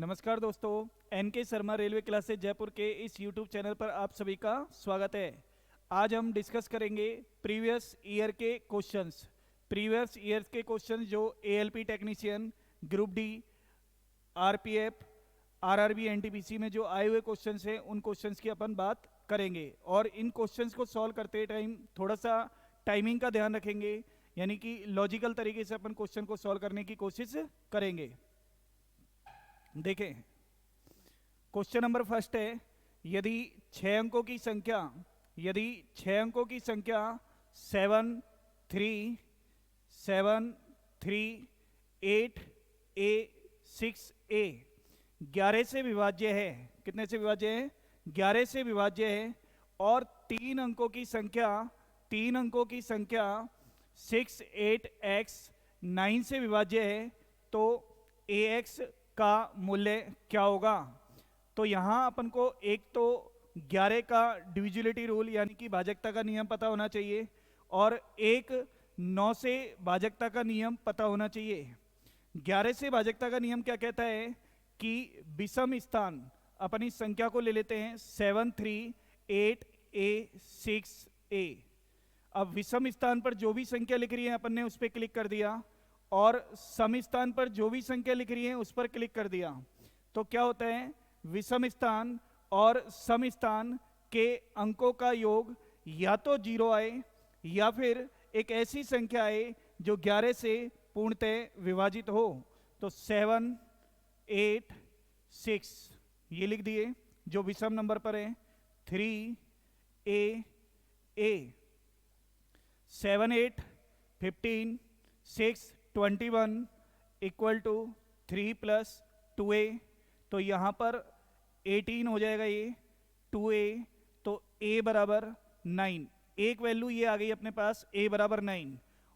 नमस्कार दोस्तों, NK Sharma railway classes Jaipur के इस यूट्यूब चैनल पर आप सभी का स्वागत है। आज हम डिस्कस करेंगे प्रीवियस ईयर के क्वेश्चंस। प्रीवियस ईयर के क्वेश्चंस जो ALP technician, group D, RPF, RRB, NTPC में जो आए हुए क्वेश्चंस हैं उन क्वेश्चंस की अपन बात करेंगे। और इन क्वेश्चंस को सॉल्व करते टाइम थोड़ा सा टाइमिंग का ध्यान रखेंगे, यानी कि लॉजिकल तरीके से अपन क्वेश्चन को सॉल्व करने की कोशिश करेंगे। देखें, क्वेश्चन नंबर फर्स्ट है, यदि 6 अंकों की संख्या 7 3 7 3 8 A 6 A 11 से विभाज्य है। कितने से विभाज्य है? 11 से विभाज्य है। और 3 अंकों की संख्या 6 8 X 9 से विभाज्य है, तो AX का मूल्य क्या होगा? तो यहां अपन को एक तो 11 का डिविजिबिलिटी रूल यानी कि भाजकता का नियम पता होना चाहिए, और एक 9 से भाजकता का नियम पता होना चाहिए। 11 से भाजकता का नियम क्या कहता है कि विषम स्थान, अपन इस संख्या को ले लेते हैं 7 3 8 A 6 A। अब विषम स्थान पर जो भी संख्या लिख रही है अपन ने उस पर क्लिक कर दिया, और सम स्थान पर जो भी संख्या लिख रही है उस पर क्लिक कर दिया। तो क्या होता है, विषम स्थान और सम स्थान के अंकों का योग या तो 0 आए या फिर एक ऐसी संख्या आए जो 11 से पूर्णतः विभाजित हो। तो 7 8 6 ये लिख दिए जो विषम नंबर पर है। 3 A A 7 8 15 6 21 equal to 3 + 2A। तो यहाँ पर 18 हो जाएगा, ये 2A, तो A बराबर 9। एक वैल्यू ये आ गई अपने पास, A बराबर 9।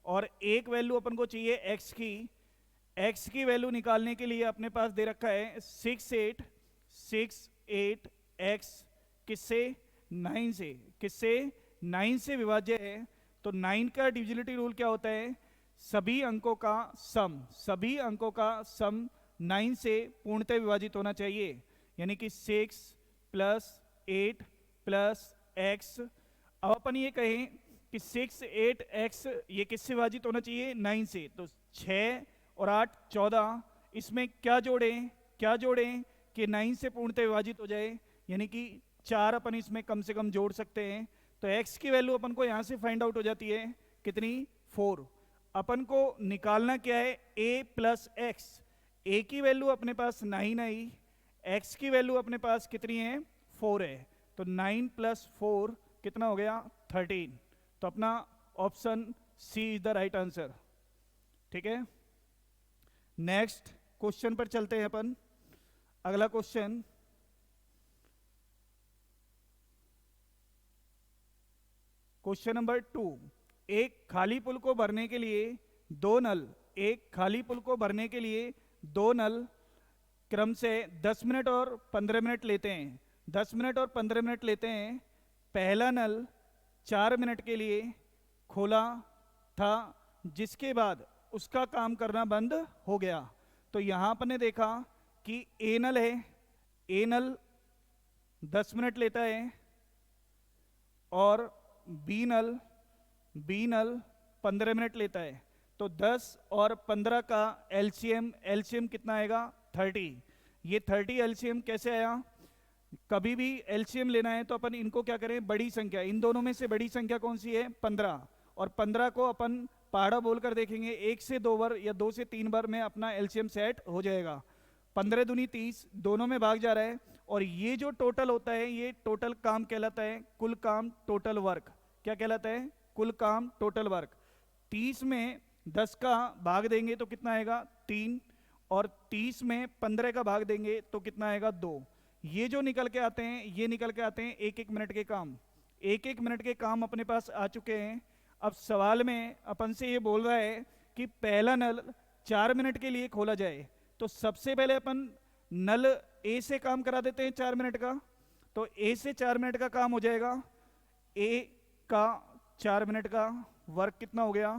और एक वैल्यू अपन को चाहिए X की। X की वैल्यू निकालने के लिए अपने पास दे रखा है 6 8 X किससे? 9 से। किससे? 9 से विभाज्य है। तो 9 का डिविजिबिलिटी रूल क्या होता है? सभी अंकों का सम 9 से पूर्णतः विभाजित होना चाहिए, यानी कि 6 + 8 + X। अब अपन ये कहें कि 6 8 X ये किससे विभाजित होना चाहिए? 9 से। तो 6 और 8 14, इसमें क्या जोड़ें कि 9 से पूर्णतः विभाजित हो जाए, यानी कि 4 अपन इसमें कम से कम जोड़ सकते हैं। तो X की वैल्यू अपन को यहाँ से फाइंड आउट हो जाती है, कितनी? 4। अपन को निकालना क्या है? A + X। A की वैल्यू अपने पास 9 आई, X की वैल्यू अपने पास कितनी है? 4 है। तो 9 + 4 कितना हो गया? 13। तो अपना option C is the right answer. ठीक है, नेक्स्ट क्वेश्चन पर चलते हैं अपन। अगला क्वेश्चन, क्वेश्चन नंबर 2। एक खाली पुल को भरने के लिए दो नल क्रम से 10 मिनट और 15 मिनट लेते हैं। 10 मिनट और 15 मिनट लेते हैं। पहला नल 4 मिनट के लिए खोला था, जिसके बाद उसका काम करना बंद हो गया। तो यहां पर ने देखा कि ए नल है, ए नल 10 मिनट लेता है, और बी नल 15 मिनट लेता है। तो 10 और 15 का एलसीएम कितना आएगा? 30। ये 30 एलसीएम कैसे आया? कभी भी एलसीएम लेना है तो अपन इनको क्या करें? बड़ी संख्या, इन दोनों में से बड़ी संख्या कौन सी है? 15। और 15 को अपन पहाड़ा बोलकर देखेंगे, 1 से 2 बार या 2 से 3 बार में अपना एलसीएम सेट हो जाएगा। 15 दूनी 30, दोनों में भाग जा रहा है। और ये जो टोटल होता है, ये टोटल काम कहलाता है, कुल काम, टोटल वर्क। क्या कहलाता है? कुल काम, टोटल वर्क। 30 में 10 का भाग देंगे तो कितना आएगा? 3। और 30 में 15 का भाग देंगे तो कितना आएगा? 2। ये जो निकल के आते हैं, ये निकल के आते हैं 1-1 मिनट के काम। 1-1 मिनट के काम अपने पास आ चुके हैं। अब सवाल में अपन से ये बोल रहा है कि पहला नल 4 मिनट के लिए खोला जाए। तो सबसे पहले अपन नल ए से काम करा देते हैं 4 मिनट का। तो ए से 4 मिनट का काम हो जाएगा। ए का 4 मिनट का वर्क कितना हो गया?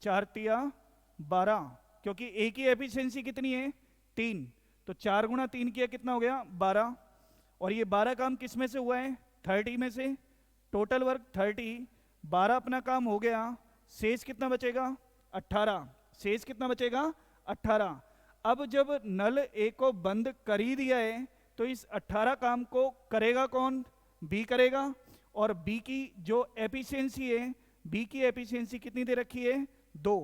4 × 3 = 12, क्योंकि ए की एफिशिएंसी कितनी है? 3। तो 4 गुणा 3 किया कितना हो गया 12, और ये 12 काम किस में से हुआ है 30 में से, टोटल वर्क 30, 12 अपना काम हो गया, शेष कितना बचेगा 18, शेष कितना बचेगा 18। अब जब नल ए को बंद कर ही दिया है तो इस 18 काम को करेगा कौन, बी करेगा, और बी की जो एफिशिएंसी है, बी की एफिशिएंसी कितनी दे रखी है 2,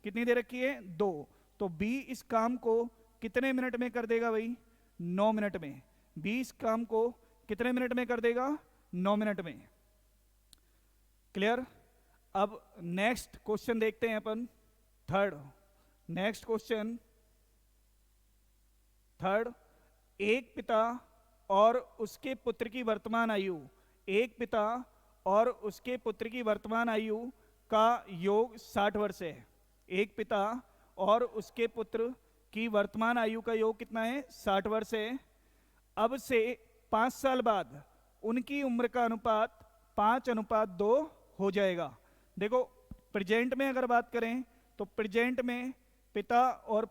कितनी दे रखी है 2, तो बी इस काम को कितने मिनट में कर देगा भाई 9 मिनट में, बी इस काम को कितने मिनट में कर देगा 9 मिनट में। क्लियर। अब नेक्स्ट क्वेश्चन देखते हैं अपन, थर्ड, नेक्स्ट क्वेश्चन थर्ड, एक पिता और उसके पुत्र की वर्तमान आयु, एक पिता और उसके पुत्र की वर्तमान आयु का योग 60 वर्ष है। एक पिता और उसके पुत्र की वर्तमान आयु का योग कितना है 60 वर्ष है। अब से 5 साल बाद उनकी उम्र का अनुपात 5:2 हो जाएगा। देखो प्रेजेंट में अगर बात करें तो प्रेजेंट में पिता और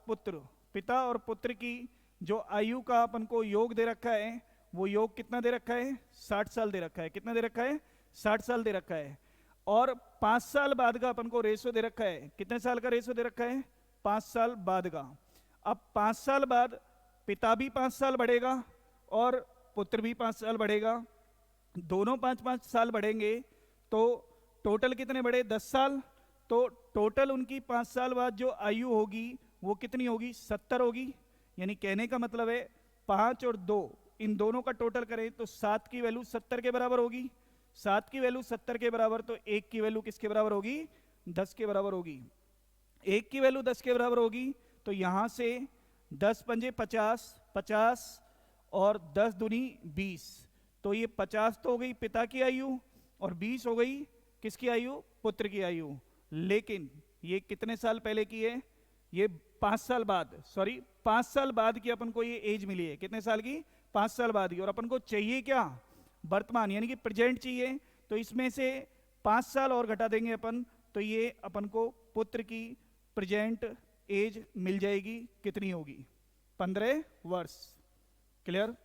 पुत्र की जो आयु का अपन को योग दे रखा है, वो योग कितना दे रखा है 60 साल दे रखा है। कितना दे रखा है 60 साल दे रखा है। और 5 साल बाद का अपन को रेशो दे रखा है, कितने साल का रेशो दे रखा है 5 साल बाद का। अब 5 साल बाद पिता भी 5 साल बढ़ेगा और पुत्र भी 5 साल बढ़ेगा, दोनों 5-5 साल बढ़ेंगे, तो टोटल कितने बढ़े 10 साल। तो टोटल उनकी 5 साल बाद जो आयु होगी वो कितनी होगी 70 होगी। यानी कहने का मतलब है 5 और 2 इन दोनों का टोटल करें तो 7 की वैल्यू 70 के बराबर होगी, 7 की वैल्यू 70 के बराबर, तो 1 की वैल्यू किसके बराबर होगी 10 के बराबर होगी। 1 की वैल्यू 10 के बराबर होगी तो यहां से 10 पंजे 50, 50 और 10 दूनी 20, तो ये 50 तो हो गई पिता की आयु और 20 हो गई किसकी आयु पुत्र की आयु। लेकिन ये कितने साल पहले की है, ये 5 साल बाद, सॉरी 5 साल बाद की अपन को ये एज मिली है। कितने साल की 5 साल बाद की। और अपन को चाहिए क्या वर्तमान यानी कि प्रेजेंट चाहिए, तो इसमें से 5 साल और घटा देंगे अपन, तो ये अपन को पुत्र की प्रेजेंट एज मिल जाएगी, कितनी होगी 15 वर्ष। क्लियर।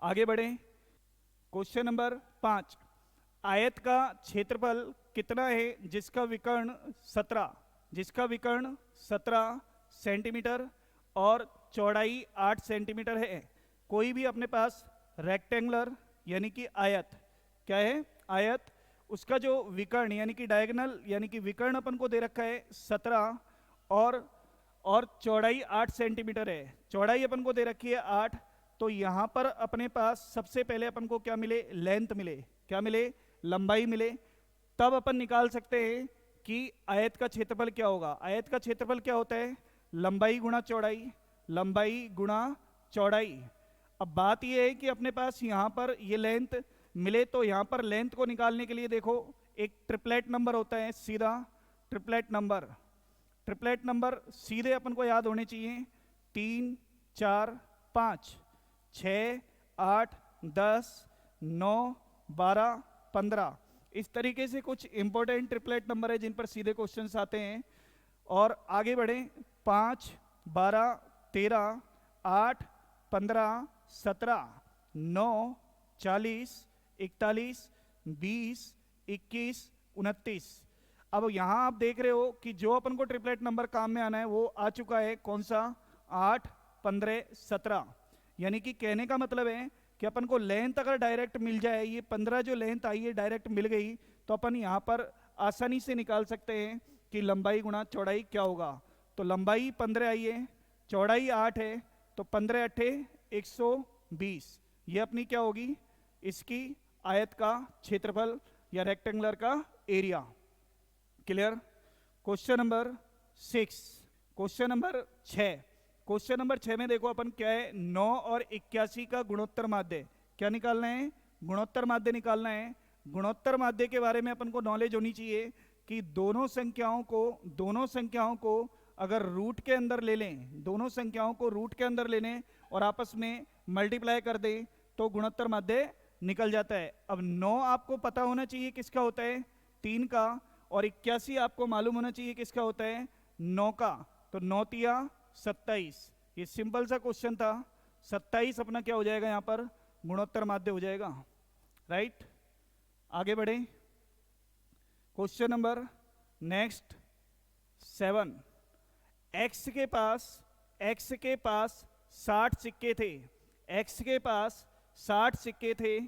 आगे बढ़े। क्वेश्चन नंबर 5, आयत का क्षेत्रफल कितना है जिसका विकर्ण 17 सेंटीमीटर और चौड़ाई 8 सेंटीमीटर है। कोई भी अपने पास रेक्टेंगुलर यानी कि आयत, क्या है आयत, उसका जो विकर्ण यानी कि डायगोनल यानी कि विकर्ण अपन को दे रखा है 17 और चौड़ाई 8 सेंटीमीटर है। चौड़ाई अपन को दे रखी है 8, तो यहां पर अपने पास सबसे पहले अपन को क्या मिले लेंथ मिले, क्या मिले लंबाई मिले, तब अपन निकाल सकते हैं कि आयत का क्षेत्रफल क्या होगा। आयत का क्षेत्रफल क्या होता है लंबाई गुणा चौड़ाई, लंबाई गुणा चौड़ाई। अब बात यह है कि अपने पास यहाँ पर ये लेंथ मिले, तो यहाँ पर लेंथ को निकालने के लिए देखो एक ट्रिपलेट नंबर होता है, सीधा ट्रिपलेट नंबर सीधे अपन को याद होने चाहिए 3, 4, 5, 6, 8, 10, 9, 12, 15। इस तरीके से कुछ इंपॉर्टेंट ट्रिपलेट नंबर है जिन पर सीधे क्वेश्चंस आते हैं। और आगे बढ़े 5, 12, 13, 8, 15, 17, 9, 40, 41, 20, 21, 29। अब यहां आप देख रहे हो कि जो अपन को ट्रिपलेट नंबर काम में आना है वो आ चुका है, कौन सा 8, 15, 17। यानी कि कहने का मतलब है कि अपन को लेंथ अगर डायरेक्ट मिल जाए, ये 15 जो लेंथ आई है डायरेक्ट मिल गई, तो अपन यहाँ पर आसानी से निकाल सकते हैं कि लंबाई गुणा चौड़ाई क्या होगा। तो लंबाई 15 आई है, चौड़ाई 8 है, तो 15 8 120, ये अपनी क्या होगी इसकी आयत का क्षेत्रफल या रेक्टेंगुलर का area. Clear. Question number 6, question number 6, question number 6 में देखो अपन क्या है 9 और 81 का गुणोत्तर माध्य क्या निकालना है, गुणोत्तर माध्य निकालना है। गुणोत्तर माध्य के बारे में अपन को नॉलेज होनी चाहिए कि दोनों संख्याओं को अगर रूट के अंदर ले लें, दोनों संख्याओं को रूट के अंदर ले लें और आपस में मल्टीप्लाई कर दें तो गुणोत्तर माध्य निकल जाता है। अब 9 आपको पता होना चाहिए किसका होता है 3 का, और 81 आपको मालूम होना चाहिए किसका होता है 9 का, तो 9 तिया 27, ये सिंपल सा क्वेश्चन था। 27 अपना क्या हो जाएगा यहाँ पर, गुणोत्तर माध्य हो जाएगा, राइट। आगे बढ़े, क्वेश्चन नंबर नेक्स्ट 7। एक्स के पास 60 सिक्के थे, एक्स के पास 60 सिक्के थे,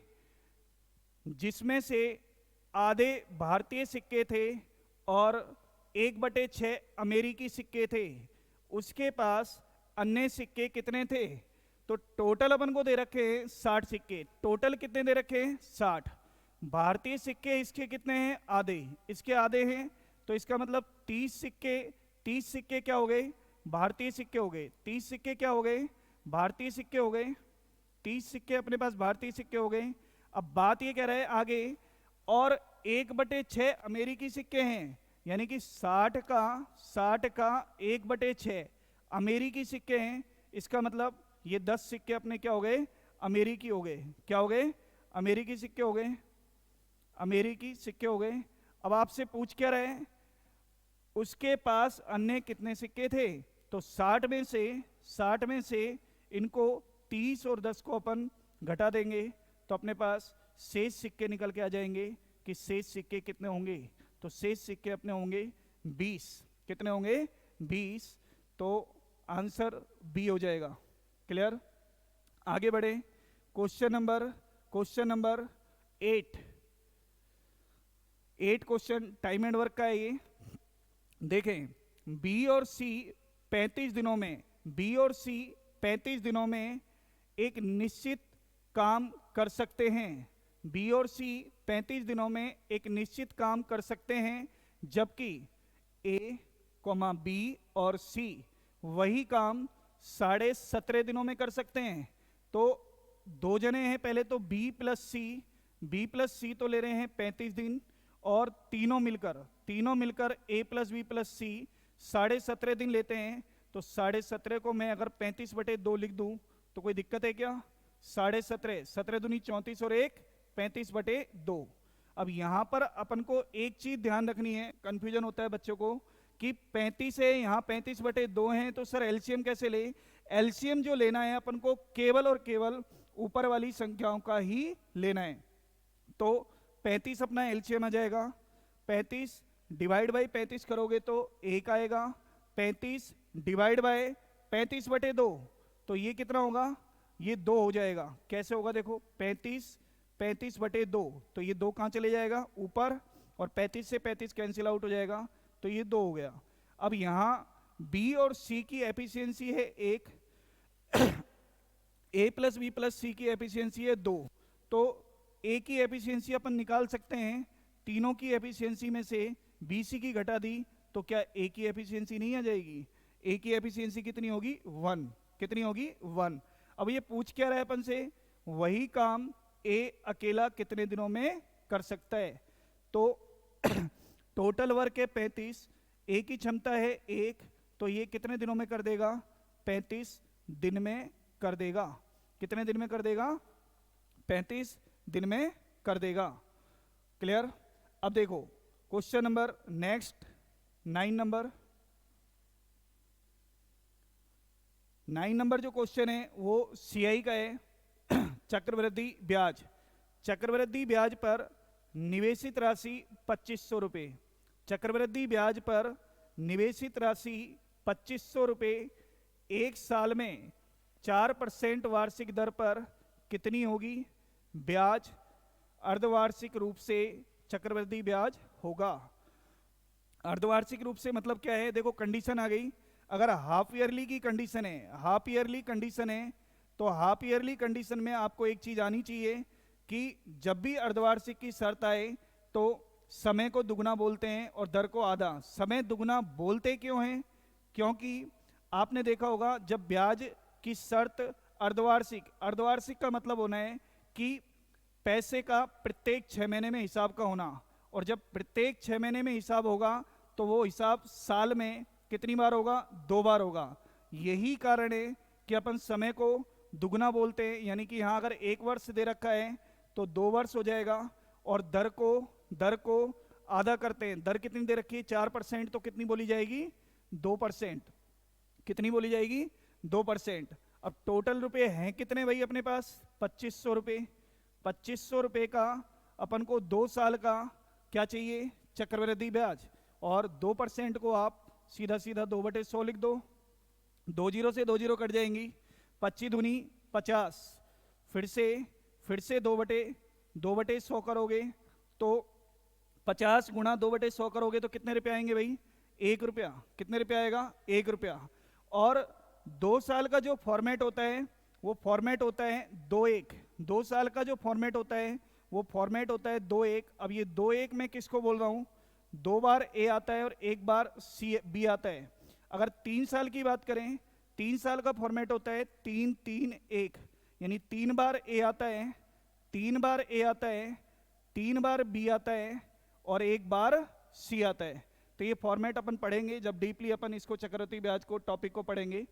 जिसमें से आधे भारतीय सिक्के थे और 1/6 अमेरिकी सिक्के थे। उसके पास अन्य सिक्के कितने थे? तो टोटल अपन को दे रखे हैं 60 सिक्के। टोटल कितने दे रखे हैं? 60। भारतीय सिक्के इसके कितने हैं? आधे, इसके आधे हैं, तो इसका मतलब 30 सिक्के। 30 सिक्के क्या हो गए? भारतीय सिक्के हो गए। 30 सिक्के क्या हो गए? भारतीय सिक्के हो गए। 30 सिक्के अपने पास भारतीय सिक्के हो गए। अब बात ये कह रहा है आगे, और 1/6 अमेरिकी सिक्के हैं, यानी कि 60 का 1/6 अमेरिकी सिक्के हैं। इसका मतलब ये 10 सिक्के अपने क्या हो गए? अमेरिकी हो गए। क्या हो गए? अमेरिकी सिक्के हो गए। अमेरिकी सिक्के हो गए। अब आपसे पूछ क्या रहे, उसके पास अन्य कितने सिक्के थे? तो 60 में से इनको 30 और 10 को अपन घटा देंगे, तो अपने पास शेष सिक्के निकल के आ जाएंगे कि शेष सिक्के कितने होंगे। तो शेष सिक्के अपने होंगे 20। कितने होंगे? 20। तो आंसर बी हो जाएगा। क्लियर? आगे बढ़े, question number 8 question time and work का है ये। देखें, बी और सी 35 दिनों में एक निश्चित काम कर सकते हैं। बी और सी 35 दिनों में एक निश्चित काम कर सकते हैं, जबकि ए, बी और सी वही काम 17.5 दिनों में कर सकते हैं। तो दो जने हैं, पहले तो बी प्लस सी तो ले रहे हैं 35 दिन, और तीनों मिलकर ए प्लस बी प्लस सी 17.5 दिन लेते हैं। तो 17.5 को मैं अगर 35/2 लिख दूं तो कोई दिक्कत है क्या? 17.5 17 दूनी 34 और 1 35/2। अब यहां पर अपन को एक चीज ध्यान रखनी है, कंफ्यूजन होता है बच्चों को कि 35 है, यहाँ 35/2 है, तो सर एलसीएम कैसे ले? एलसीएम जो लेना है अपन को केवल और केवल ऊपर वाली संख्याओं का ही लेना है। तो 35 अपना एलसीएम आ जाएगा। 35 डिवाइड बाई 35 करोगे तो 1 आएगा। 35 डिवाइड बाय 35/2, तो ये कितना होगा? ये 2 हो जाएगा। कैसे होगा? देखो, 35/2, तो ये 2 कहाँ चले जाएगा? ऊपर, और 35 से 35 कैंसिल आउट हो जाएगा, तो ये 2 हो गया। अब यहाँ बी और सी की एफिशिएंसी है 1, ए प्लस बी प्लस सी की एफिशिएंसी है 2। तो ए की एफिशिएंसी अपन निकाल सकते हैं। तीनों की एफिशिएंसी में से बी सी की घटा दी तो क्या ए की एफिशिएंसी नहीं आ जाएगी? ए की एफिशिएंसी कितनी होगी? 1। कितनी होगी? 1। अब ये पूछ क्या रहा है अपन से? वही काम ए अकेला कितने दिनों में कर सकता है? तो टोटल वर्क है 35, ए की क्षमता है 1, तो ये कितने दिनों में कर देगा? 35 दिन में कर देगा। कितने दिन में कर देगा? 35 दिन में कर देगा। क्लियर? अब देखो क्वेश्चन नंबर नेक्स्ट 9 नंबर जो क्वेश्चन है वो सीआई का है। चक्रवृद्धि ब्याज पर निवेशित राशि 2500 रुपये। चक्रवृद्धि ब्याज पर निवेशित राशि 2500 रुपये 1 साल में 4% वार्षिक दर पर कितनी होगी? ब्याज अर्धवार्षिक रूप से चक्रवृद्धि ब्याज होगा। अर्धवार्षिक रूप से मतलब क्या है? देखो, कंडीशन आ गई। अगर हाफ ईयरली की कंडीशन है, तो हाफ ईयरली कंडीशन में आपको एक चीज आनी चाहिए कि जब भी अर्धवार्षिक की शर्त आए तो समय को दुगना बोलते हैं और दर को आधा। समय दुगना बोलते क्यों हैं? क्योंकि आपने देखा होगा जब ब्याज की शर्त अर्धवार्षिक का मतलब होना है कि पैसे का प्रत्येक 6 महीने में हिसाब का होना, और जब प्रत्येक 6 महीने में हिसाब होगा तो वो हिसाब साल में कितनी बार होगा? 2 बार होगा। यही कारण है कि अपन समय को दुगना बोलते हैं, यानी कि यहाँ अगर 1 वर्ष दे रखा है तो 2 वर्ष हो जाएगा, और दर को आधा करते हैं। दर कितनी दे रखी है? 4%, तो कितनी बोली जाएगी? 2%। कितनी बोली जाएगी? 2%। अब टोटल रुपए हैं कितने भाई अपने पास? 2500 रुपये। 2500 रुपये का अपन को 2 साल का क्या चाहिए? चक्रवृद्धि ब्याज। और 2% को आप सीधा सीधा 2/100 लिख दो, 2 जीरो से 2 जीरो कट जाएंगी, 25 दूनी 50, फिर से 2/100 करोगे तो 50 गुणा 2/100 करोगे तो कितने रुपए आएंगे भाई? 1 रुपया। कितने रुपया आएगा? 1 रुपया। और 2 साल का जो फॉर्मेट होता है वो फॉर्मेट होता है 2-1। 2 साल का जो फॉर्मेट होता है वो फॉर्मेट होता है 2-1। अब ये 2-1 मैं किसको बोल रहा हूँ? 2 बार ए आता है और 1 बार बी आता है। अगर 3 साल की बात करें, 3 साल का फॉर्मेट होता है 3-3-1, यानी 3 बार ए आता है, 3 बार ए आता है, 3 बार बी आता है और 1 बार सी आता है। तो ये फॉर्मेट अपन पढ़ेंगे जब डीपली अपन इसको चक्रवृद्धि ब्याज को टॉपिक को पढ़ेंगे।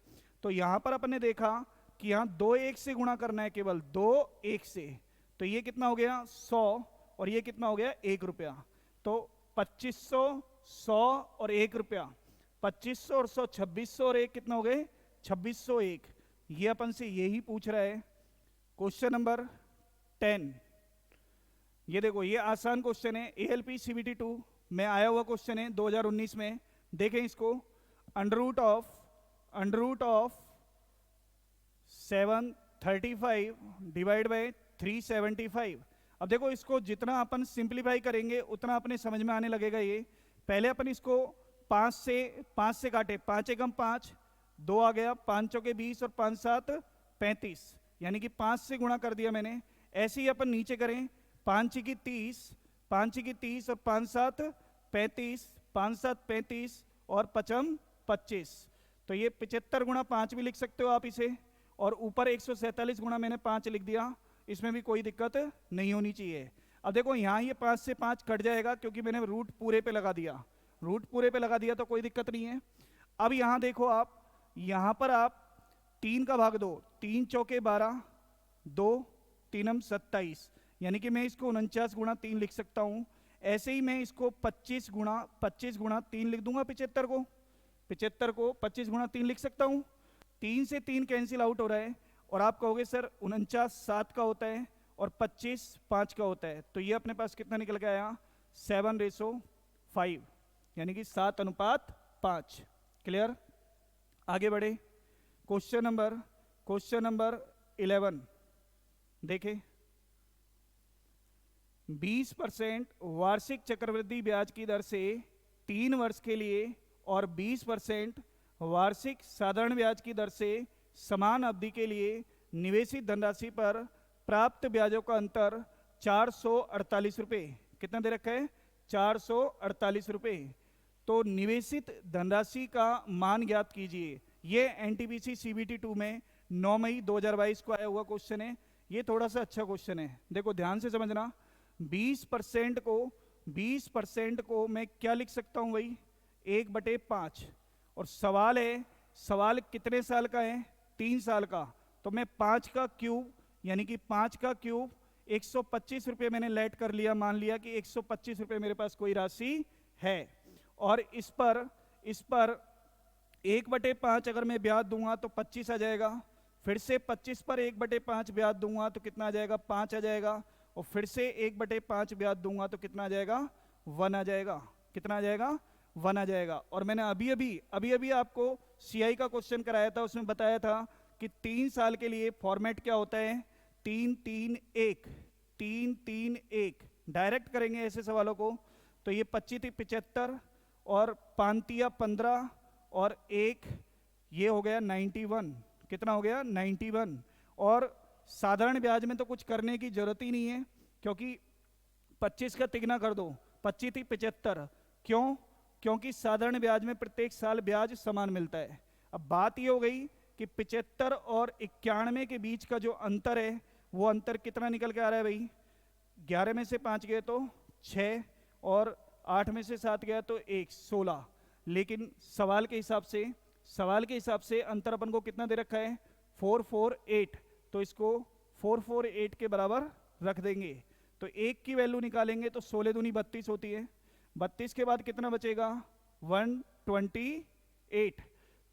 तो यहाँ पर अपन ने देखा कि यहाँ 2-1 से गुणा करना है, केवल 2-1 से। तो ये कितना हो गया? 100। और ये कितना हो गया? 1 रुपया। तो 2500, 100 और 1 रुपया, 2500 और 100, 2600 और 1 कितना हो गए? 2601। ये अपन से यही पूछ रहा है क्वेश्चन नंबर 10। ये देखो, ये आसान क्वेश्चन है, ALP CBT 2 में आया हुआ क्वेश्चन है 2019 में। देखें इसको, under root of 735 divide by 375। अब देखो, इसको जितना अपन सिंप्लीफाई करेंगे उतना अपने समझ में आने लगेगा। ये पहले अपन इसको 5 से काटे, 5 एकम 5, 2 आ गया, 5 चौके 20 और 5 7 35, यानी कि 5 से गुणा कर दिया मैंने। ऐसे ही अपन नीचे करें, 5 की 30, 5 की 30 और 5 7 35, 5 7 35 और 5 25। तो ये 75 गुणा 5 भी लिख सकते हो आप इसे, और ऊपर 147 गुणा मैंने 5 लिख दिया। इसमें भी कोई दिक्कत नहीं होनी चाहिए। अब देखो, यहाँ ये 5 से 5 कट जाएगा क्योंकि मैंने रूट पूरे पे लगा दिया, रूट पूरे पे लगा दिया तो कोई दिक्कत नहीं है। अब यहाँ देखो, आप यहाँ पर आप 3 का भाग दो, 3 चौके 12, 2 3 27, यानी कि मैं इसको 49 गुणा 3 लिख सकता हूँ। ऐसे ही मैं इसको 25 गुणा 3 लिख दूंगा। 75 को 25 गुणा 3 लिख सकता हूँ। 3 से 3 कैंसिल आउट हो रहा है और आप कहोगे सर 49 7 का होता है और 25 5 का होता है। तो ये अपने पास कितना निकल के आया? 7:5, यानी कि 7:5। क्लियर? आगे बढ़े, क्वेश्चन नंबर 11 देखें। 20% वार्षिक चक्रवृद्धि ब्याज की दर से 3 वर्ष के लिए और 20% वार्षिक साधारण ब्याज की दर से समान अवधि के लिए निवेशित धनराशि पर प्राप्त ब्याजों का अंतर 448 रुपये। कितना दे रखा है? 448 रुपये। तो निवेशित धनराशि का मान ज्ञात कीजिए। ये NTPC CBT 2 में 9 मई 2022 को आया हुआ क्वेश्चन है। ये थोड़ा सा अच्छा क्वेश्चन है, देखो ध्यान से समझना। 20% को मैं क्या लिख सकता हूं भाई? 1/5। और सवाल कितने साल का है? 3 साल का। तो मैं 5 का क्यूब, यानी कि 5 का क्यूब 125 रुपये मैंने लेट कर लिया। मान लिया कि 125 रुपये मेरे पास कोई राशि है, और इस पर 1/5 अगर मैं ब्याज दूंगा तो 25 आ जाएगा। फिर से 25 पर 1/5 ब्याज दूंगा तो कितना आ जाएगा? 5 आ जाएगा। और फिर से 1/5 ब्याज दूंगा तो कितना आ जाएगा? 1 आ जाएगा। कितना आ जाएगा? 1 आ जाएगा। और मैंने अभी आपको CI का क्वेश्चन कराया था, उसमें बताया था कि 3 साल के लिए फॉर्मेट क्या होता है? 3-3-1 डायरेक्ट करेंगे ऐसे सवालों को। तो ये 25 75 और 5 15 और 1, ये हो गया 91। कितना हो गया? 91। और साधारण ब्याज में तो कुछ करने की जरूरत ही नहीं है, क्योंकि 25 का तिगुना कर दो, 25 75। क्यों? क्योंकि साधारण ब्याज में प्रत्येक साल ब्याज समान मिलता है। अब बात ये हो गई कि 75 और 91 के बीच का जो अंतर है, वो अंतर कितना निकल के आ रहा है भाई? 11 में से 5 गए तो 6, और 8 में से 7 गया तो 1, 16। लेकिन सवाल के हिसाब से अंतर अपन को कितना दे रखा है? 448। तो इसको 448 के बराबर रख देंगे। तो 1 की वैल्यू निकालेंगे तो 16 दूनी 32 होती है। 32 के बाद कितना बचेगा? 128।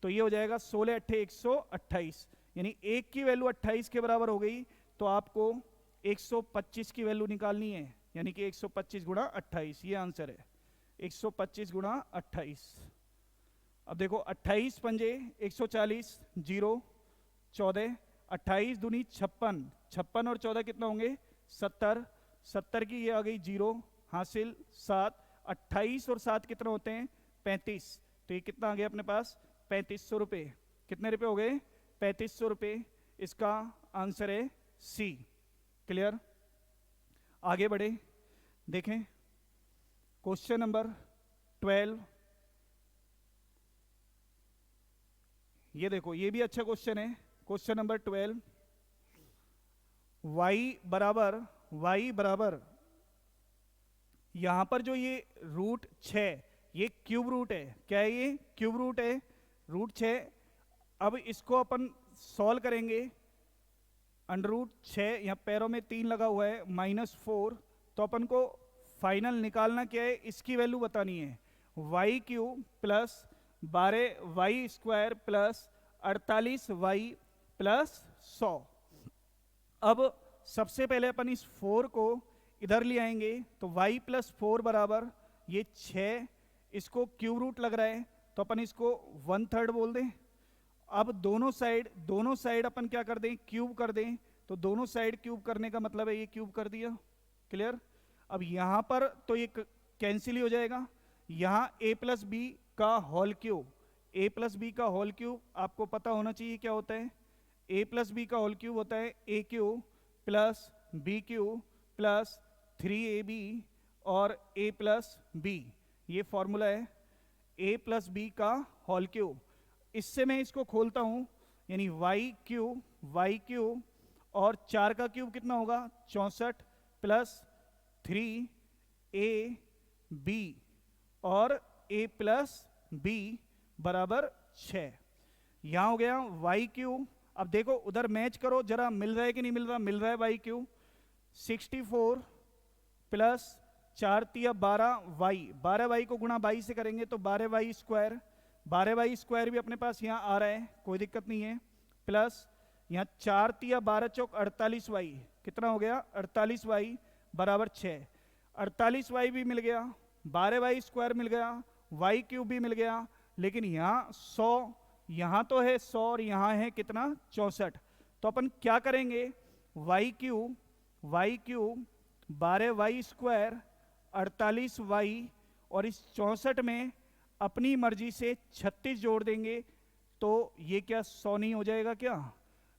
तो ये हो जाएगा 16 अट्ठे 128, यानी 1 की वैल्यू 28 के बराबर हो गई, तो आपको 125 की वैल्यू निकालनी है, यानी कि 125 गुणा 28, ये आंसर है 125 गुणा 28। अब देखो 28 पंजे 140, 0 14, 28 दूनी 56, 56 और 14 कितना होंगे 70, 70 की ये आ गई 0, हासिल 7, 28 और 7 कितना होते हैं 35, तो ये कितना आ गया अपने पास 3500 रुपये। कितने रुपये हो गए 3500 रुपये, इसका आंसर है सी। क्लियर? आगे बढ़े, देखें क्वेश्चन नंबर 12। ये देखो ये भी अच्छा क्वेश्चन है, क्वेश्चन नंबर 12। y बराबर यहां पर जो ये रूट 6, ये क्यूब रूट है, क्या है ये क्यूब रूट है, रूट 6। अब इसको अपन सॉल्व करेंगे, अंडर रूट 6, यहाँ पैरों में 3 लगा हुआ है, -4, तो अपन को फाइनल निकालना क्या है, इसकी वैल्यू बतानी है, y cube plus 12y² plus 48y plus 100। अब सबसे पहले अपन इस 4 को इधर ले आएंगे, तो y प्लस 4 बराबर ये 6, इसको क्यूब रूट लग रहा है तो अपन इसको 1/3 बोल दें। अब दोनों साइड अपन क्या कर दें, क्यूब कर दें, तो दोनों साइड क्यूब करने का मतलब है ये क्यूब कर दिया। क्लियर? अब यहां पर तो ये कैंसिल ही हो जाएगा, यहां a प्लस बी का whole cube, a plus b का होल क्यूब आपको पता होना चाहिए क्या होता है, a प्लस बी का होल क्यूब होता है a cube plus b cube plus 3ab और a प्लस b, ये फॉर्मूला है a प्लस बी का होल क्यूब। इससे मैं इसको खोलता हूं, यानी y क्यूब और 4 का क्यूब कितना होगा 64 प्लस 3ab और a प्लस b बराबर 6। यहां हो गया y क्यूब। अब देखो उधर मैच करो जरा, मिल रहा है कि नहीं मिल रहा, मिल रहा है y क्यूब 64 प्लस 4 तिया 12y, 12y को गुणा 22 से करेंगे तो 12y², 12y² भी अपने पास यहाँ आ रहा है, कोई दिक्कत नहीं है, प्लस यहाँ 4 तिया 12 चौक 48y, कितना हो गया 48y बराबर 6, 48y भी मिल गया, 12y² मिल गया, y क्यूब भी मिल गया, लेकिन यहाँ 100, यहाँ तो है 100 और यहाँ है कितना 64, तो अपन क्या करेंगे y क्यूब 12y² 48y और इस 64 में अपनी मर्जी से 36 जोड़ देंगे, तो ये क्या 100 नहीं हो जाएगा क्या?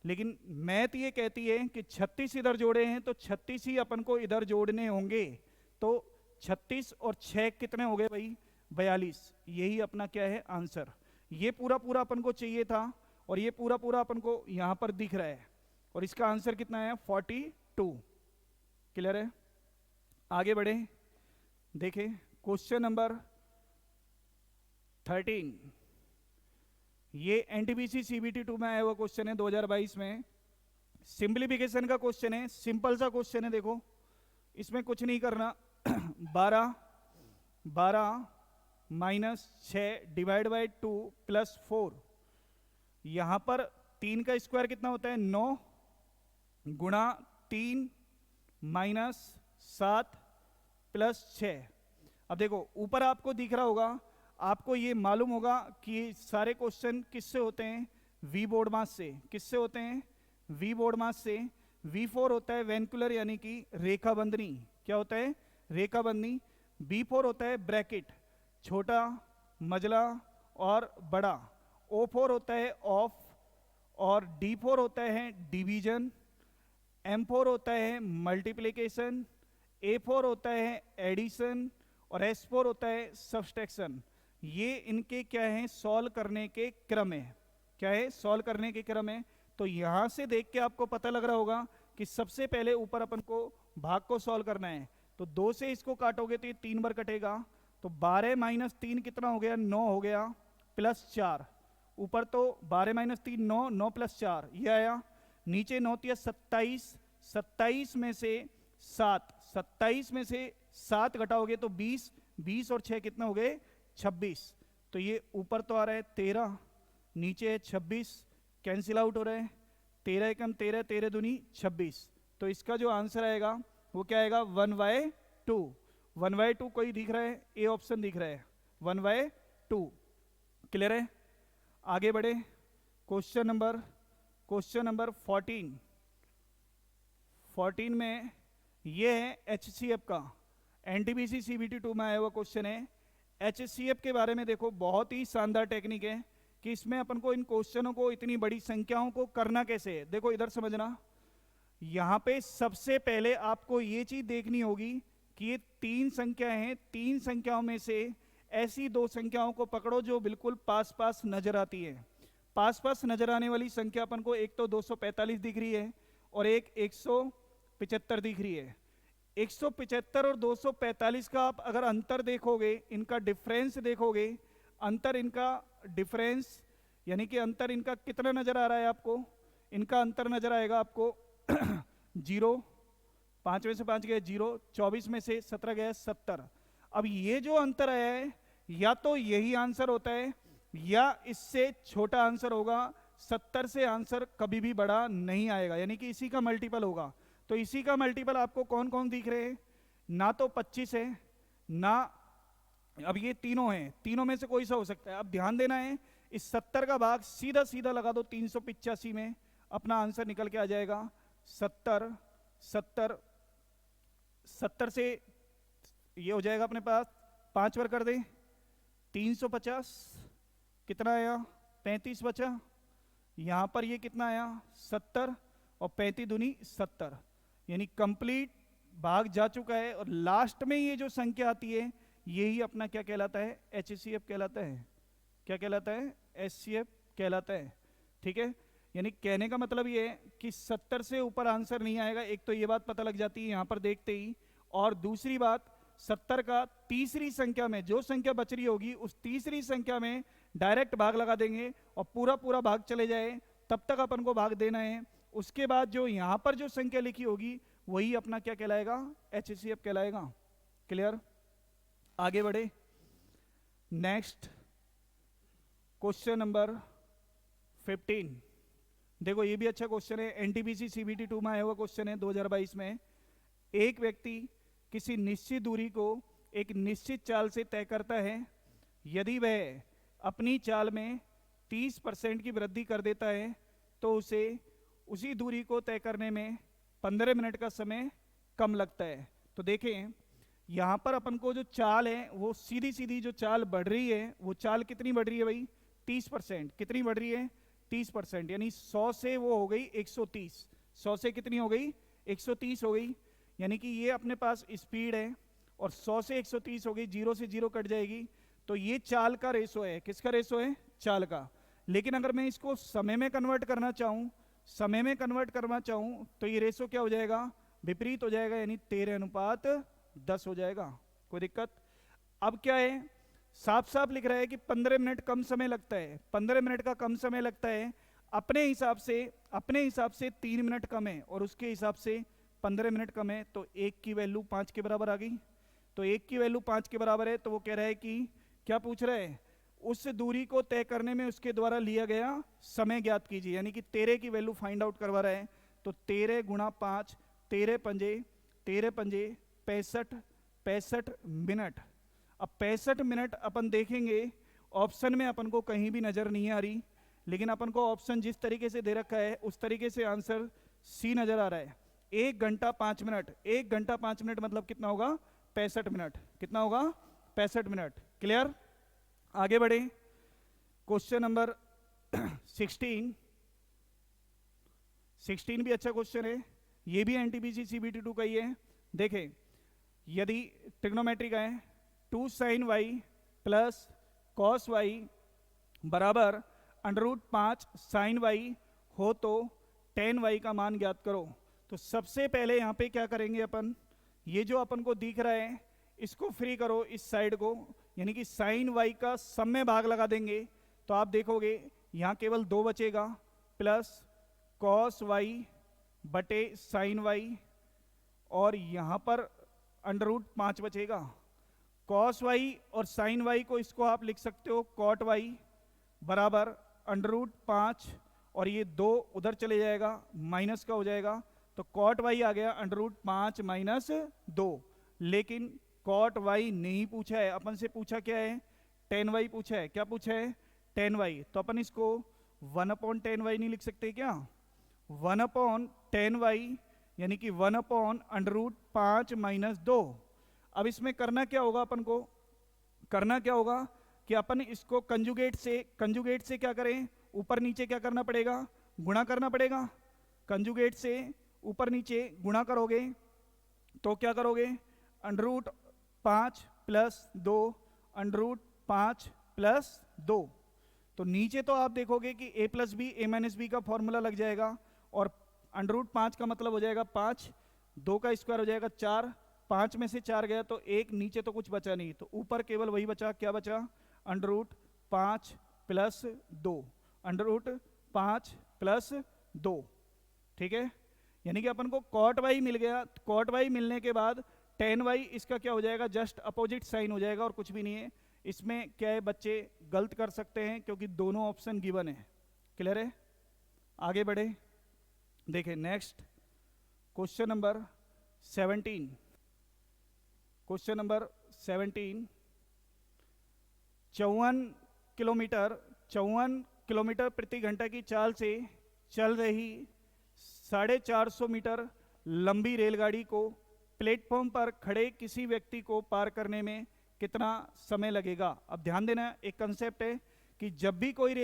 लेकिन मैथ ये कहती है कि 36 इधर जोड़े हैं तो 36 ही अपन को इधर जोड़ने होंगे, तो 36 और 6 कितने हो गए भाई 42, यही अपना क्या है आंसर। ये पूरा पूरा अपन को चाहिए था और ये पूरा पूरा अपन को यहां पर दिख रहा है, और इसका आंसर कितना है 42। क्लियर है? आगे बढ़े, देखें क्वेश्चन नंबर 13। ये एनटीपीसी सीबीटी 2 में आया हुआ क्वेश्चन है 2022 में, सिंप्लीफिकेशन का क्वेश्चन है, सिंपल सा क्वेश्चन है। देखो इसमें कुछ नहीं करना 12 माइनस 6 डिवाइड बाई 2 प्लस 4, यहां पर 3 का स्क्वायर कितना होता है 9 गुणा 3 माइनस 7 प्लस 6। अब देखो ऊपर आपको दिख रहा होगा, आपको ये मालूम होगा कि सारे क्वेश्चन किससे होते हैं वी बोर्ड मास से। किससे होते हैं वी बोर्ड मास से। V4 होता है वेनकुलर यानी कि रेखा बंधनी, क्या होता है रेखा बंधनी। B4 होता है ब्रैकेट, छोटा मजला और बड़ा। O4 होता है ऑफ, और D4 होता है डिवीजन। M4 होता है मल्टीप्लिकेशन। A4 होता है एडिशन और S4 होता है सब्सट्रैक्शन। ये इनके क्या है सॉल्व करने के क्रम है, क्या है सॉल्व करने के क्रम है। तो यहां से देख के आपको पता लग रहा होगा कि सबसे पहले ऊपर अपन को भाग को सॉल्व करना है, तो 2 से इसको काटोगे तो ये 3 बार कटेगा, तो 12 माइनस 3 कितना हो गया 9 हो गया, प्लस 4 ऊपर, तो 12 माइनस 3 9, 9 प्लस 4 ये आया, नीचे 9 तिया 27, 27 में से 7, 27 में से 7 घटाओगे तो 20, 20 और 6 कितना हो गए 26, तो ये ऊपर तो आ रहा है 13, नीचे है 26, कैंसिल आउट हो रहा है, 13 एकम 13, 13 दूनी 26। तो इसका जो आंसर आएगा वो क्या आएगा 1/2। 1/2 कोई दिख रहा है, ए ऑप्शन दिख रहा है 1/2। क्लियर है? आगे बढ़े। क्वेश्चन नंबर 14 में ये है HCF का, NTPC CBT 2 में आया हुआ क्वेश्चन है। HCF के बारे में देखो, बहुत ही शानदार टेक्निक है कि इसमें अपन को इन क्वेश्चनों को, इतनी बड़ी संख्याओं को करना कैसे है। देखो इधर समझना, यहाँ पे सबसे पहले आपको ये चीज देखनी होगी कि ये 3 संख्याएं हैं, 3 संख्याओं में से ऐसी 2 संख्याओं को पकड़ो जो बिल्कुल पास पास नजर आती है। पास पास नजर आने वाली संख्या अपन को एक तो 245 दिख रही है और एक 175 दिख रही है। 175 और 245 का आप अगर अंतर देखोगे, इनका डिफरेंस देखोगे, अंतर इनका डिफरेंस यानी कि अंतर इनका कितना नजर आ रहा है आपको, इनका अंतर नजर आएगा आपको 0, 5 में से 5 गए 0, 24 में से 17 गए 70। अब ये जो अंतर आया है, या तो यही आंसर होता है या इससे छोटा आंसर होगा। 70 से आंसर कभी भी बड़ा नहीं आएगा, यानी कि इसी का मल्टीपल होगा। तो इसी का मल्टीपल आपको कौन कौन दिख रहे हैं? ना तो 25 है, ना, अब ये तीनों हैं, तीनों में से कोई सा हो सकता है। अब ध्यान देना है, इस 70 का भाग सीधा सीधा लगा दो 385 में, अपना आंसर निकल के आ जाएगा 70। 70 से ये हो जाएगा अपने पास, 5 बार कर दे 350, कितना आया 35 बचा। यहां पर ये कितना आया 70 और 35 दूनी 70, यानी कंप्लीट भाग जा चुका है। और लास्ट में ये जो संख्या आती है यही अपना क्या कहलाता है? HCF कहलाता है। क्या कहलाता है? HCF कहलाता है। ठीक है, यानी कहने का मतलब ये है कि 70 से ऊपर आंसर नहीं आएगा। एक तो ये बात पता लग जाती है यहां पर देखते ही, और दूसरी बात 70 का तीसरी संख्या में जो संख्या बच रही होगी उस तीसरी संख्या में डायरेक्ट भाग लगा देंगे और पूरा पूरा भाग चले जाए तब तक अपन को भाग देना है। उसके बाद जो यहां पर जो संख्या लिखी होगी वही अपना क्या कहलाएगा? HCF कहलाएगा। क्लियर? आगे बढ़े। Next question number 15। देखो ये भी अच्छा क्वेश्चन है, NTPC CBT 2 में आया हुआ क्वेश्चन है 2022 में। एक व्यक्ति किसी निश्चित दूरी को एक निश्चित चाल से तय करता है। यदि वह अपनी चाल में 30% की वृद्धि कर देता है तो उसे उसी दूरी को तय करने में 15 मिनट का समय कम लगता है। तो देखें यहाँ पर अपन को जो चाल है वो सीधी सीधी जो चाल बढ़ रही है, वो चाल कितनी बढ़ रही है भाई? 30%। कितनी बढ़ रही है? 30%, यानी 100 से वो हो गई 130। 100 से कितनी हो गई? 130 हो गई। यानी कि ये अपने पास स्पीड है और 100 से 130 हो गई, 0 से 0 कट जाएगी। तो ये चाल का रेशो है। किसका रेशो है? चाल का। लेकिन अगर मैं इसको समय में कन्वर्ट करना चाहूँ, तो ये रेशो क्या हो जाएगा? विपरीत हो जाएगा, यानी 13:10 हो जाएगा। कोई दिक्कत? अब क्या है, साफ साफ लिख रहा है कि 15 मिनट कम समय लगता है। 15 मिनट का कम समय लगता है, अपने हिसाब से 3 मिनट कम है और उसके हिसाब से 15 मिनट कम है। तो 1 की वैल्यू 5 के बराबर आ गई। तो 1 की वैल्यू 5 के बराबर है, तो वो कह रहा है कि क्या पूछ रहा है? उस दूरी को तय करने में उसके द्वारा लिया गया समय ज्ञात कीजिए, यानी कि 13 की वैल्यू फाइंड आउट करवा रहा है। तो 13 गुणा 5, 13 पंजे 65 मिनट। अब 65 मिनट अपन देखेंगे, ऑप्शन में अपन को कहीं भी नजर नहीं आ रही, लेकिन अपन को ऑप्शन जिस तरीके से दे रखा है उस तरीके से आंसर सी नजर आ रहा है। 1 घंटा 5 मिनट, 1 घंटा 5 मिनट मतलब कितना होगा? 65 मिनट। कितना होगा? 65 मिनट। क्लियर? आगे बढ़े। क्वेश्चन नंबर 16 भी अच्छा क्वेश्चन है, ये भी NTPC CBT 2 का ही है। देखें, यदि ट्रिग्नोमेट्री का है 2 sin y plus cos y बराबर √5 sin y हो तो tan y का मान ज्ञात करो। तो सबसे पहले यहाँ पे क्या करेंगे अपन, ये जो अपन को दिख रहा है इसको फ्री करो, इस साइड को, यानी कि sin y का सब में भाग लगा देंगे। तो आप देखोगे यहाँ केवल 2 बचेगा, प्लस cos y बटे sin y, और यहाँ पर √5 बचेगा। cos y और sin y को इसको आप लिख सकते हो cot y बराबर √5 और ये 2 उधर चले जाएगा, माइनस का हो जाएगा, तो कॉट वाई आ गया √5 माइनस 2। लेकिन कॉट वाई नहीं पूछा है, अपन से पूछा क्या है, टेन वाई पूछा है। क्या पूछा है, टेन वाई। तो अपन इसको 1/10 वाई नहीं लिख सकते क्या, 1/10 वाई यानी कि 1/√5 माइनस 2। अब इसमें करना क्या होगा, अपन को करना क्या होगा कि अपन इसको कंजुगेट से क्या करें, ऊपर नीचे क्या करना पड़ेगा, गुणा करना पड़ेगा। कंजुगेट से ऊपर नीचे गुणा करोगे तो क्या करोगे, √5 प्लस 2 √5 प्लस 2। तो नीचे तो आप देखोगे कि a plus b a minus b का फॉर्मूला लग जाएगा, और √5 का मतलब हो जाएगा 5, 2 का स्क्वायर हो जाएगा 4, 5 में से 4 गया तो 1, नीचे तो कुछ बचा नहीं, तो ऊपर केवल वही बचा, क्या बचा, √5 प्लस 2, √5 प्लस 2। ठीक है, यानी कि अपन को कॉट वाई मिल गया। कॉट वाई मिलने के बाद टेन वाई इसका क्या हो जाएगा, जस्ट अपोजिट साइन हो जाएगा और कुछ भी नहीं है। इसमें क्या है, बच्चे गलत कर सकते हैं क्योंकि दोनों ऑप्शन गिवन है। क्लियर है, आगे बढ़े, देखें next question number 17। Question number 17, 54 kilometre प्रति घंटा की चाल से चल रही 450 मीटर लंबी रेलगाड़ी को प्लेटफॉर्म पर खड़े किसी व्यक्ति को पार करने में कितना समय लगेगा। अब ध्यान देना, एक कंसेप्ट है कि जब भी कोई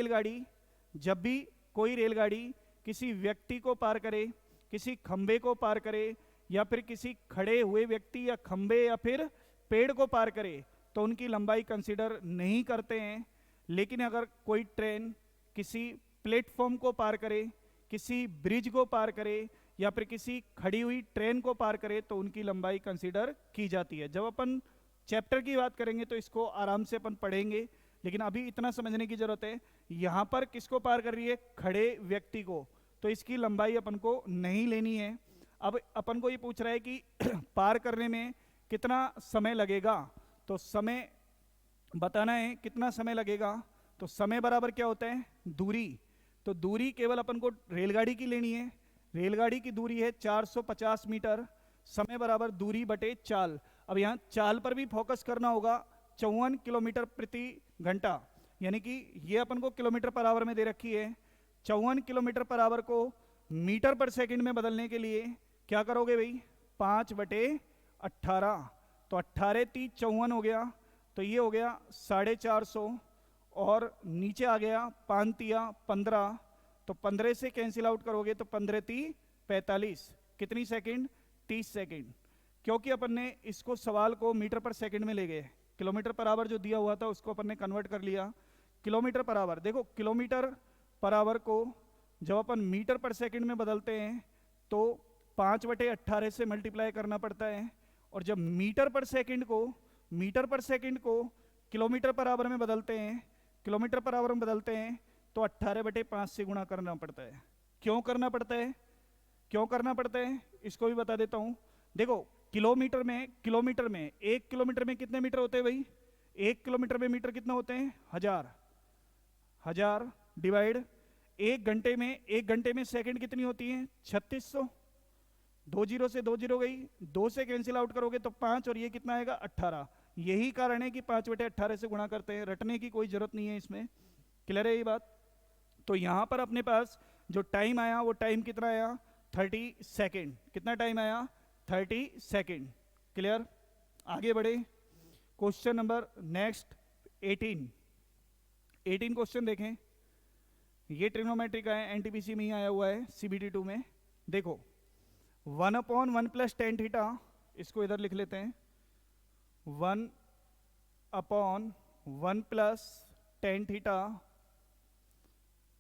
रेलगाड़ी किसी व्यक्ति को पार करे, किसी खंबे को पार करे, या फिर किसी खड़े हुए व्यक्ति या खंबे या फिर पेड़ को पार करे, तो उनकी लंबाई कंसीडर नहीं करते हैं। लेकिन अगर कोई ट्रेन किसी प्लेटफॉर्म को पार करे, किसी ब्रिज को पार करे, या फिर किसी खड़ी हुई ट्रेन को पार करे, तो उनकी लंबाई कंसीडर की जाती है। जब अपन चैप्टर की बात करेंगे तो इसको आराम से अपन पढ़ेंगे, लेकिन अभी इतना समझने की जरूरत है, यहाँ पर किसको पार कर रही है, खड़े व्यक्ति को, तो इसकी लंबाई अपन को नहीं लेनी है। अब अपन को ये पूछ रहा है कि पार करने में कितना समय लगेगा, तो समय बताना है कितना समय लगेगा। तो समय बराबर क्या होता है, दूरी। तो दूरी केवल अपन को रेलगाड़ी की लेनी है, रेलगाड़ी की दूरी है 450 मीटर, समय बराबर दूरी बटे चाल। अब यहाँ चाल पर भी फोकस करना होगा, 54 किलोमीटर प्रति घंटा, यानी कि ये अपन को किलोमीटर पर आवर में दे रखी है। 54 किलोमीटर पर आवर को मीटर पर सेकंड में बदलने के लिए क्या करोगे भाई, 5/18, तो 18 × 3 = 54 हो गया, तो ये हो गया 450, और नीचे आ गया 5 × 15, तो 15 से कैंसिल आउट करोगे तो 15 × 3 = 45, कितनी सेकंड, 30 सेकंड। क्योंकि अपन ने इसको सवाल को मीटर पर सेकंड में ले गए, किलोमीटर पर आवर जो दिया हुआ था उसको अपन ने कन्वर्ट कर लिया किलोमीटर पर आवर। देखो किलोमीटर पर आवर को जब अपन मीटर पर सेकंड में बदलते हैं तो 5/18 से मल्टीप्लाई करना पड़ता है, और जब मीटर पर सेकंड को किलोमीटर पर आवर में बदलते हैं तो 18/5 से गुणा करना पड़ता है। क्यों करना पड़ता है, इसको भी बता देता हूं। देखो किलोमीटर में 1 किलोमीटर में कितने मीटर होते हैं भाई, 1 किलोमीटर में मीटर कितना होते हैं, 1000 डिवाइड 1 घंटे में सेकंड कितनी होती है, 3600। 2 जीरो से 2 जीरो गई, 2 से कैंसिल आउट करोगे तो 5, और ये कितना आएगा 18। यही कारण है कि 5/18 से गुणा करते हैं, रटने की कोई जरूरत नहीं है इसमें। क्लियर है ये बात। तो यहां पर अपने पास जो टाइम आया वो टाइम कितना आया, 30 सेकेंड। कितना टाइम आया, 30 सेकेंड। क्लियर, आगे बढ़े। क्वेश्चन नंबर नेक्स्ट 18 क्वेश्चन देखें। ये ट्रिग्नोमेट्री का है, एनटीपीसी में ही आया हुआ है, सीबीटी 2 में। देखो 1/1 + tan थीटा, इसको इधर लिख लेते हैं, 1/1 + tan theta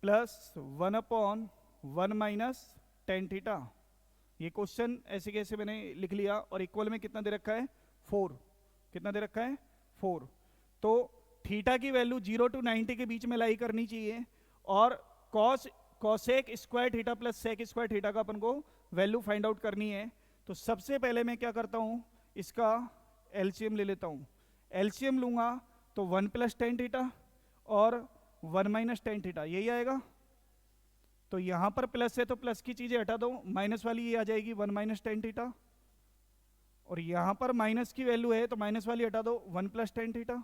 plus 1/1 - tan theta. ये क्वेश्चन ऐसे कैसे मैंने लिख लिया, और इक्वल में कितना दे रखा है, 4। कितना दे रखा है, 4। तो थीटा की वैल्यू 0 to 90 के बीच में लाई करनी चाहिए, और cosec square theta plus sec square theta का अपन को वैल्यू फाइंड आउट करनी है। तो सबसे पहले मैं क्या करता हूं, इसका एलसीएम ले लेता हूं। एलसीएम लूंगा तो 1 + tan थीटा और 1 माइनस टेन थीटा, यही आएगा। तो यहां पर प्लस है तो प्लस की चीजें हटा दो, माइनस वाली ये आ जाएगी 1 माइनस टेन थीटा, और यहां पर माइनस की वैल्यू है तो माइनस वाली हटा दो 1 plus ten theta,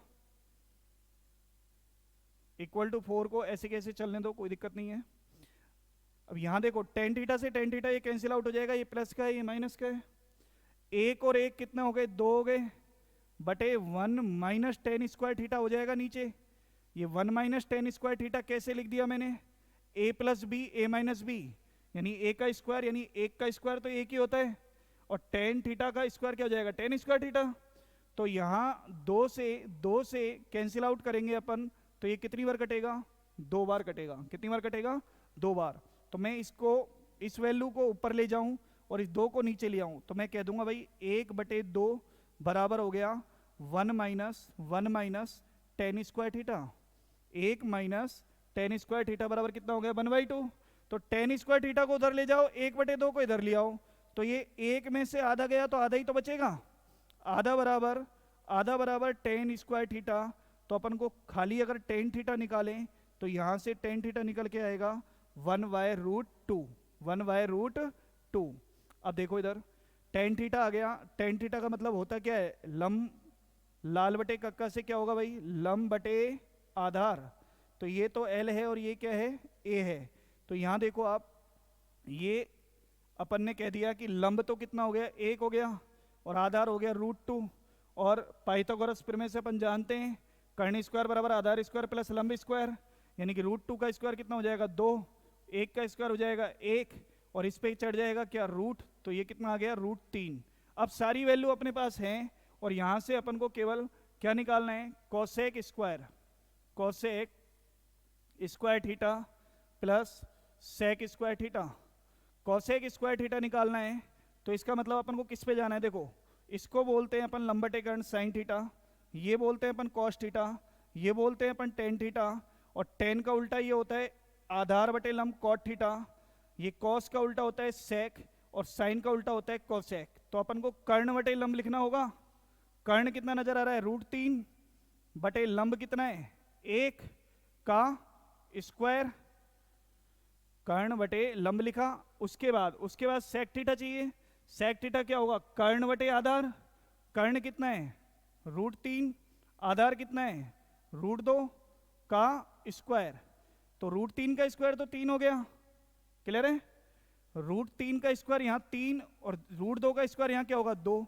equal to 4 को ऐसे कैसे चलने दो, कोई दिक्कत नहीं है। अब यहां देखो टेन थीटा से टेन थीटा ये कैंसिल आउट हो जाएगा, ये प्लस का है ये माइनस का है, एक और एक कितने हो गए, दो हो गए, बटे 1 माइनस टेन स्क्वायर थीटा हो जाएगा नीचे। ये 1 माइनस टेन स्क्वायर थीटा कैसे लिख दिया मैंने, ए plus b a minus B, यानी ए का स्क्वायर, यानी एक का स्क्वायर तो एक ही होता है, और टेन थीटा का स्क्वायर क्या हो जाएगा, टेन स्क्वायर थीटा। तो यहाँ दो से कैंसिल आउट करेंगे अपन, तो ये कितनी बार कटेगा, 2 बार कटेगा। कितनी बार कटेगा, 2 बार। तो मैं इसको, इस वैल्यू को ऊपर ले जाऊं और इस 2 को नीचे ले आऊं, तो मैं कह दूंगा भाई 1/2 बराबर हो गया 1 minus ten square theta. 1 minus ten square theta बराबर कितना हो गया, 1/2। तो टेन स्क्वायर थीटा को उधर ले जाओ, 1/2 को इधर ले आओ, तो ये एक में से आधा गया तो आधा ही तो बचेगा, आधा बराबर टेन स्क्वायर थीटा। तो अपन को खाली अगर टेन थीटा निकालें तो यहां से टेन थीटा निकल के आएगा 1/√2, 1/√2। अब देखो इधर टेन थीटा आ गया, टेन थीटा का मतलब होता क्या है, लंब, लाल बटे कक्का से क्या होगा भाई, लंब बटे आधार। तो ये तो L है और ये क्या है, A है। तो यहां देखो आप, ये अपन ने कह दिया कि लंब तो कितना हो गया, 1 हो गया, और आधार हो गया √2। और पाइथागोरस प्रमेय से अपन जानते हैं कर्ण स्क्वायर बराबर आधार स्क्वायर प्लस लंब स्क्वायर, यानी कि √2 का स्क्वायर कितना हो जाएगा, 2, 1 का स्क्वायर हो जाएगा 1, और इस पे चढ़ जाएगा क्या, रूट, तो ये कितना आ गया, √3। अब सारी वैल्यू अपने पास है, और यहां से अपन को केवल क्या निकालना है, cosec square theta plus sec square theta. Cosec square theta निकालना है, तो इसका मतलब अपन को किस पे जाना है, देखो इसको बोलते हैं अपन लंब बटे कर्ण साइन थीटा, ये बोलते हैं अपन कॉस थीटा, ये बोलते हैं अपन टेन थीटा, और टेन का उल्टा ये होता है आधार बटे लंब कॉट थीटा, ये कॉस का उल्टा होता है सेक, और साइन का उल्टा होता है कोसेक। तो अपन को कर्ण बटे लंब लिखना होगा। कर्ण कितना नजर आ रहा है, √3 बटे लंब कितना है, 1 का स्क्वायर, कर्ण बटे लंब लिखा। उसके बाद सेक थीटा चाहिए, सेक थीटा क्या होगा, कर्ण बटे आधार, कर्ण कितना है, √3, आधार कितना है, √2 का स्क्वायर। तो √3 का स्क्वायर तो 3 हो गया, क्लियर है, √3 का स्क्वायर यहाँ 3, और √2 का स्क्वायर यहाँ क्या होगा, 2।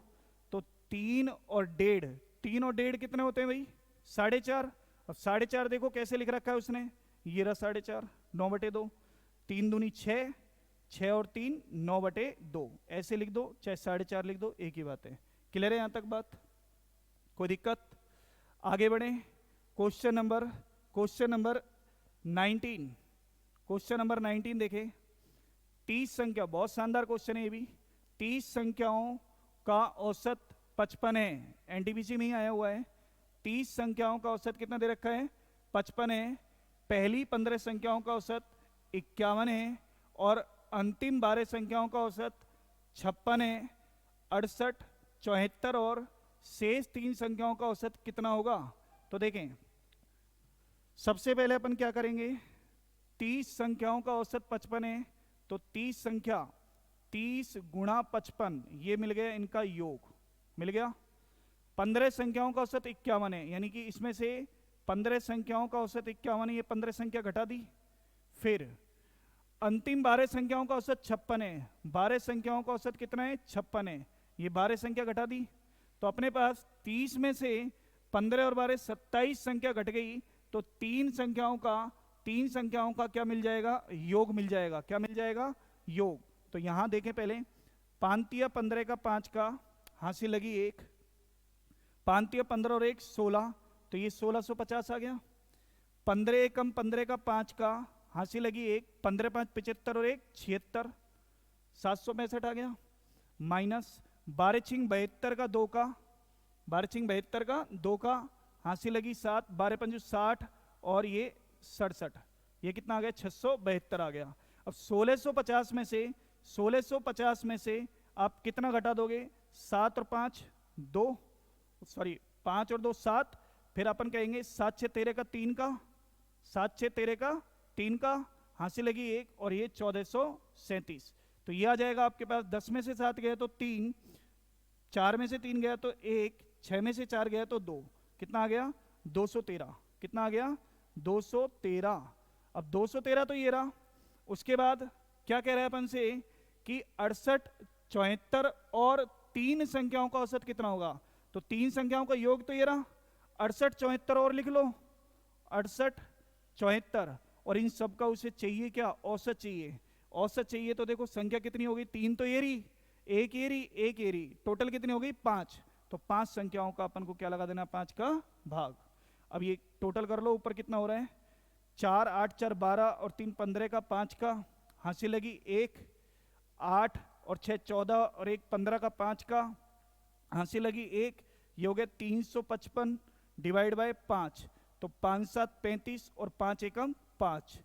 तो 3 और 1.5 कितने होते हैं भाई, 4.5। और 4.5 देखो कैसे लिख रखा है उसने, ये रहा 4.5, 9/2, 3 दूनी 6, 6 और 3 9/2, ऐसे लिख दो चाहे 4.5 लिख दो, एक ही बात है। क्लियर है यहां तक बात, कोई दिक्कत, आगे बढ़े। क्वेश्चन नंबर 19, क्वेश्चन नंबर 19 देखें। 30 संख्या, बहुत शानदार क्वेश्चन है ये भी। 30 संख्याओं का औसत 55 है, एनटीपीसी में ही आया हुआ है। 30 संख्याओं का औसत कितना दे रखा है, 55 है। पहली 15 संख्याओं का औसत 51 है, और अंतिम 12 संख्याओं का औसत 56 है। 68, 74 और शेष 3 संख्याओं का औसत कितना होगा। तो देखें, सबसे पहले अपन क्या करेंगे, 30 संख्याओं का औसत 55 है, तो 30 संख्या 30 गुणा 55, ये मिल गया इनका योग, मिल गया। 15 संख्याओं का औसत 51 है, यानी कि इसमें से 15 संख्याओं का औसत 51 है, ये 15 संख्या घटा दी। फिर अंतिम 12 संख्याओं का औसत 56 है, 12 संख्याओं का औसत कितना है, 56 है, ये 12 संख्या घटा दी। तो अपने पास 30 में से 15 और 12 27 संख्या घट गई, तो 3 संख्याओं का क्या मिल जाएगा, योग मिल जाएगा। क्या मिल जाएगा, योग। तो यहां देखें पहले, 5 15 का 5 का हासिल लगी 1, 5 15 और 1 16, तो ये 1650 आ गया। 15 कम 15 का 5 का हासिल लगी 1, 15 5 75 और 1 76, 765 आ गया। माइनस 12 6 72 का 2 का, 12 6 72 का 2 का हासिल लगी 7, 12 5 60 और ये 67, ये कितना आ गया, 672 आ गया। अब 1650 में से आप कितना घटा दोगे, 7 और 5 2, सॉरी 5 और 2 7, फिर अपन कहेंगे 7 6 13 का 3 का 7 6 13 का 3 का, हासिल लगी 1, और ये 1437। तो ये आ जाएगा आपके पास 10 में से 7 गया तो 3, 4 में से 3 गया तो 1, 6 में से 4 गया तो 2, कितना आ गया 213। कितना आ गया 213। अब 213 तो ये रहा। उसके बाद क्या कह रहा है अपन से कि 68, 74 और 3 संख्याओं का औसत कितना होगा। तो 3 संख्याओं का योग तो ये रहा, 68 74 और लिख लो, 68 74, और इन सब का उसे चाहिए क्या, औसत चाहिए। औसत चाहिए तो देखो संख्या कितनी होगी, 3 तो ये रही, एक ये रही, एक ये रही, टोटल कितनी हो गई 5। तो 5 संख्याओं का अपन को क्या लगा देना, 5 का भाग। अब ये टोटल कर लो, ऊपर कितना हो रहा है, 4 8 4 12 और 3 15 का, 5 का, हासिल लगी 1, 8 और 6 14 और 1 15 का, 5 का, हासिल लगी 1, ये हो गया 355 डिवाइड बाय 5। तो 5 7 35 और 5 एकम 5,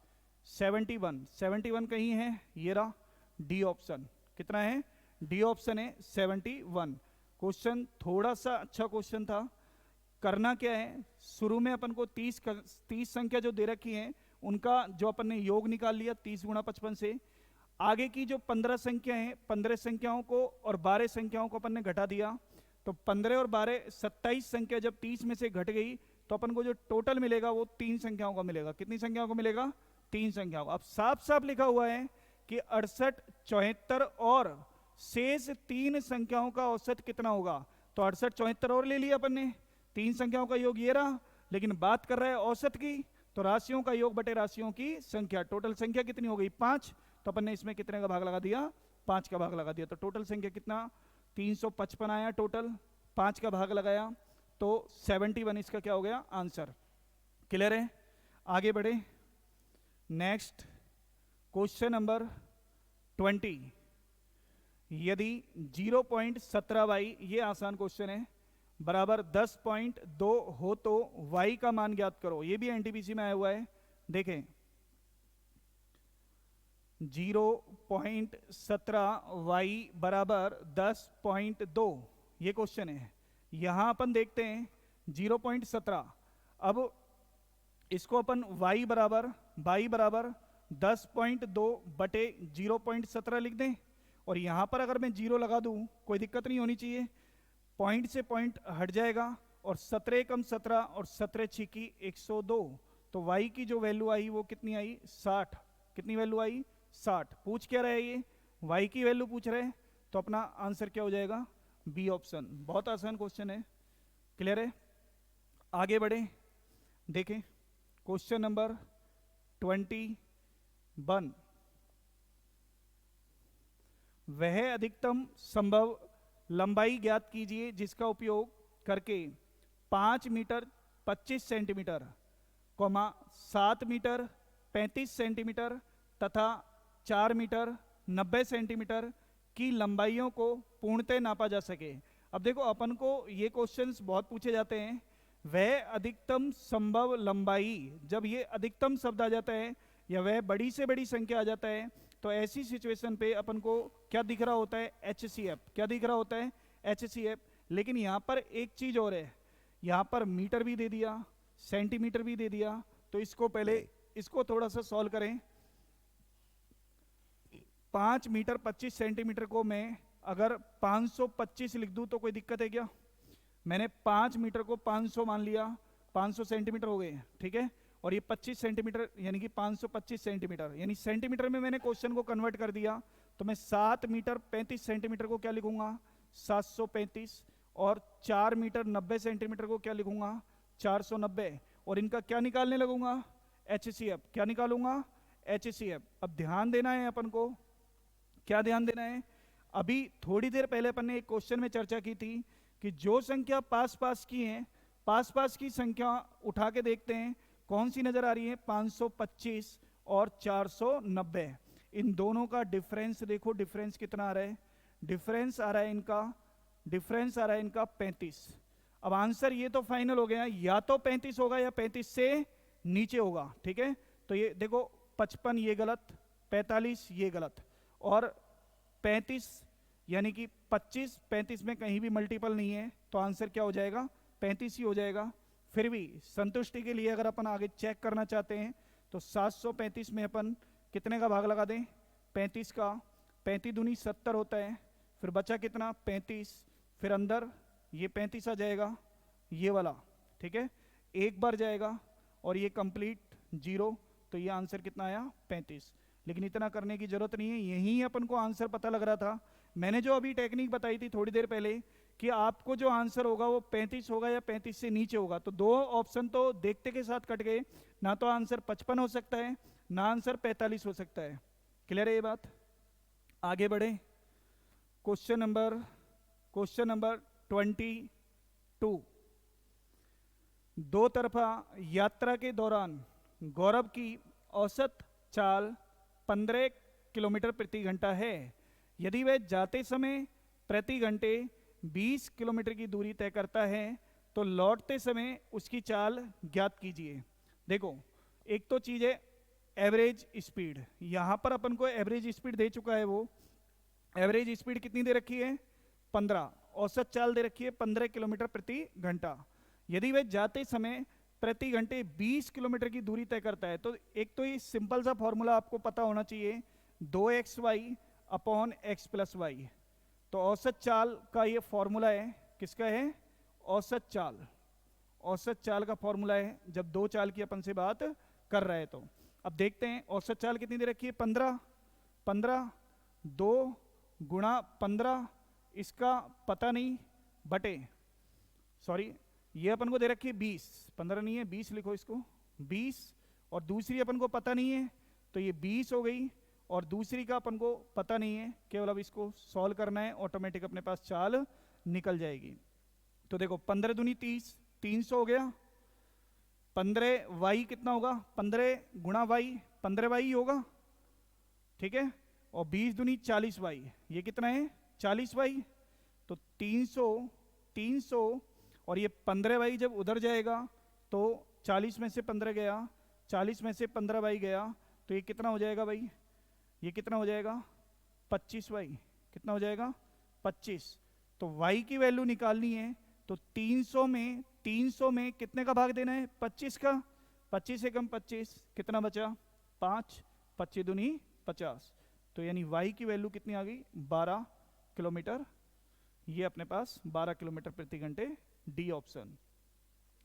71। 71 कहीं है, ये रहा डी ऑप्शन। कितना है, डी ऑप्शन है 71। क्वेश्चन थोड़ा सा अच्छा क्वेश्चन था। करना क्या है, शुरू में अपन को 30 संख्या जो दे रखी है उनका जो अपन ने योग निकाल लिया 30 गुणा 55 से। आगे की जो 15 संख्या है, 15 संख्याओं को और 12 संख्याओं को अपन ने घटा दिया। तो 15 और 12 27 संख्या जब 30 में से घट गई तो अपन को जो टोटल मिलेगा वो 3 संख्याओं का मिलेगा। कितनी संख्याओं का मिलेगा, 3 संख्याओं। अब साफ साफ लिखा हुआ है कि 68 74 और शेष 3 संख्याओं का औसत कितना होगा। तो 68 74 और ले लिया अपन ने, 3 संख्याओं का योग ये रहा, लेकिन बात कर रहा है औसत की, तो राशियों का योग बटे राशियों की संख्या। टोटल संख्या कितनी हो गई 5, तो अपन ने इसमें कितने का भाग लगा दिया, 5 का भाग लगा दिया। तो टोटल संख्या कितना 355 आया टोटल, 5 का भाग लगाया तो 71 इसका क्या हो गया आंसर। क्लियर है, आगे बढ़े। Next question number 20। यदि 0.17y, ये आसान क्वेश्चन है, बराबर 10.2 हो तो y का मान ज्ञात करो। ये भी एनटीपीसी में आया हुआ है, देखें 0.17y बराबर 10.2, ये क्वेश्चन है। यहां अपन देखते हैं 0.17। अब इसको अपन y बराबर 10.2 बटे 0.17 लिख दें, और यहां पर अगर मैं 0 लगा दूं कोई दिक्कत नहीं होनी चाहिए, पॉइंट से पॉइंट हट जाएगा, और 17 कम 17 और 17 छिकी 102। तो y की जो वैल्यू आई वो कितनी आई 60। कितनी वैल्यू आई 60। पूछ क्या रहा है ये, y की वैल्यू पूछ रहे हैं, तो अपना आंसर क्या हो जाएगा बी ऑप्शन। बहुत आसान क्वेश्चन है। क्लियर है, आगे बढ़े। देखें क्वेश्चन नंबर 21। वह अधिकतम संभव लंबाई ज्ञात कीजिए जिसका उपयोग करके 5 मीटर 25 सेंटीमीटर, 7 मीटर 35 सेंटीमीटर तथा 4 मीटर 90 सेंटीमीटर की लंबाइयों को पूर्णतः नापा जा सके। अब देखो अपन को ये क्वेश्चंस बहुत पूछे जाते हैं। वह अधिकतम संभव लंबाई, जब ये अधिकतम शब्द आ जाता है या वह बड़ी से बड़ी संख्या आ जाता है, तो ऐसी सिचुएशन पे अपन को क्या दिख रहा होता है, HCF। क्या दिख रहा होता है, HCF। लेकिन यहाँ पर एक चीज और है, यहाँ पर मीटर भी दे दिया, सेंटीमीटर भी दे दिया। तो इसको पहले इसको थोड़ा सा सॉल्व करें। 5 मीटर 25 सेंटीमीटर को मैं अगर 525 लिख दूं तो कोई दिक्कत है क्या। मैंने 5 मीटर को 500 मान लिया, 500 सेंटीमीटर हो गए, ठीक है। और ये 25 सेंटीमीटर यानी कि 525 सेंटीमीटर, यानी सेंटीमीटर में मैंने क्वेश्चन को कन्वर्ट कर दिया। तो मैं 7 मीटर 35 सेंटीमीटर को क्या लिखूंगा 735, और 4 मीटर 90 सेंटीमीटर को क्या लिखूंगा 490, और इनका क्या निकालने लगूंगा HCF। क्या निकालूंगा HCF। अब ध्यान देना है अपन को, क्या ध्यान देना है, अभी थोड़ी देर पहले अपन ने एक क्वेश्चन में चर्चा की थी कि जो संख्या पास पास की है, पास पास की संख्या उठा के देखते हैं कौन सी नजर आ रही है, 525 और 490। इन दोनों का डिफरेंस देखो, डिफरेंस कितना आ रहा है, डिफरेंस आ रहा है इनका, डिफरेंस आ रहा है इनका 35। अब आंसर ये तो फाइनल हो गया, या तो 35 होगा या 35 से नीचे होगा, ठीक है। तो ये देखो 55 ये गलत, 45 ये गलत, और 35 यानी कि 25 35 में कहीं भी मल्टीपल नहीं है, तो आंसर क्या हो जाएगा 35 ही हो जाएगा। फिर भी संतुष्टि के लिए अगर अपन आगे चेक करना चाहते हैं तो 735 में अपन कितने का भाग लगा दें, 35 का, 35 दूनी 70 होता है, फिर बचा कितना 35, फिर अंदर ये 35 आ जाएगा ये वाला, ठीक है, एक बार जाएगा और ये कंप्लीट 0, तो ये आंसर कितना आया 35। लेकिन इतना करने की जरूरत नहीं है, यहीं अपन को आंसर पता लग रहा था। मैंने जो अभी टेक्निक बताई थी थोड़ी देर पहले कि आपको जो आंसर होगा वो 35 होगा या 35 से नीचे होगा, तो दो ऑप्शन तो देखते के साथ कट गए, ना तो आंसर 55 हो सकता है ना आंसर 45 हो सकता है। क्लियर है ये बात? आगे बढ़े, क्वेश्चन नंबर 22। दो तरफा यात्रा के दौरान गौरव की औसत चाल 15 किलोमीटर प्रति घंटा है। यदि वह जाते समय प्रति घंटे 20 किलोमीटर की दूरी तय करता है तो लौटते समय उसकी चाल ज्ञात कीजिए। देखो, एक तो चीज़ है एवरेज स्पीड, यहाँ पर अपन को एवरेज स्पीड दे चुका है, वो एवरेज स्पीड कितनी दे रखी है 15, औसत चाल दे रखी है 15 किलोमीटर प्रति घंटा। यदि वह जाते समय प्रति घंटे 20 किलोमीटर की दूरी तय करता है तो एक तो ये सिंपल सा फॉर्मूला आपको पता होना चाहिए, 2xy upon x plus Y. तो औसत चाल का ये फॉर्मूला है, किसका है, औसत चाल। औसत चाल का फॉर्मूला है जब दो चाल की अपन से बात कर रहे हैं। तो अब देखते हैं औसत चाल कितनी दे रखी है 15, 2 गुणा 15, इसका पता नहीं, बटे सॉरी ये अपन को दे रखी है 20, 15 नहीं है 20 लिखो इसको, 20, और दूसरी अपन को पता नहीं है तो ये 20 हो गई, और दूसरी का अपन को पता नहीं है, केवल अब इसको सॉल्व करना है, ऑटोमेटिक अपने पास चाल निकल जाएगी। तो देखो 15 दूनी 30, 300 हो गया, 15 वाई कितना होगा, 15 गुणा वाई 15 वाई होगा, ठीक है, और 20 दूनी 40 वाई, ये कितना है 40 वाई। तो 300 और ये 15 वाई जब उधर जाएगा तो 40 में से 15 गया, 40 में से 15 वाई गया, तो ये कितना हो जाएगा भाई, ये कितना हो जाएगा 25 वाई, कितना हो जाएगा 25। तो वाई की वैल्यू निकालनी है तो 300 में कितने का भाग देना है 25 का, 25 से कम 25, कितना बचा 5, 25 दूनी 50, तो यानी वाई की वैल्यू कितनी आ गई 12 किलोमीटर, ये अपने पास 12 किलोमीटर प्रति घंटे, डी ऑप्शन,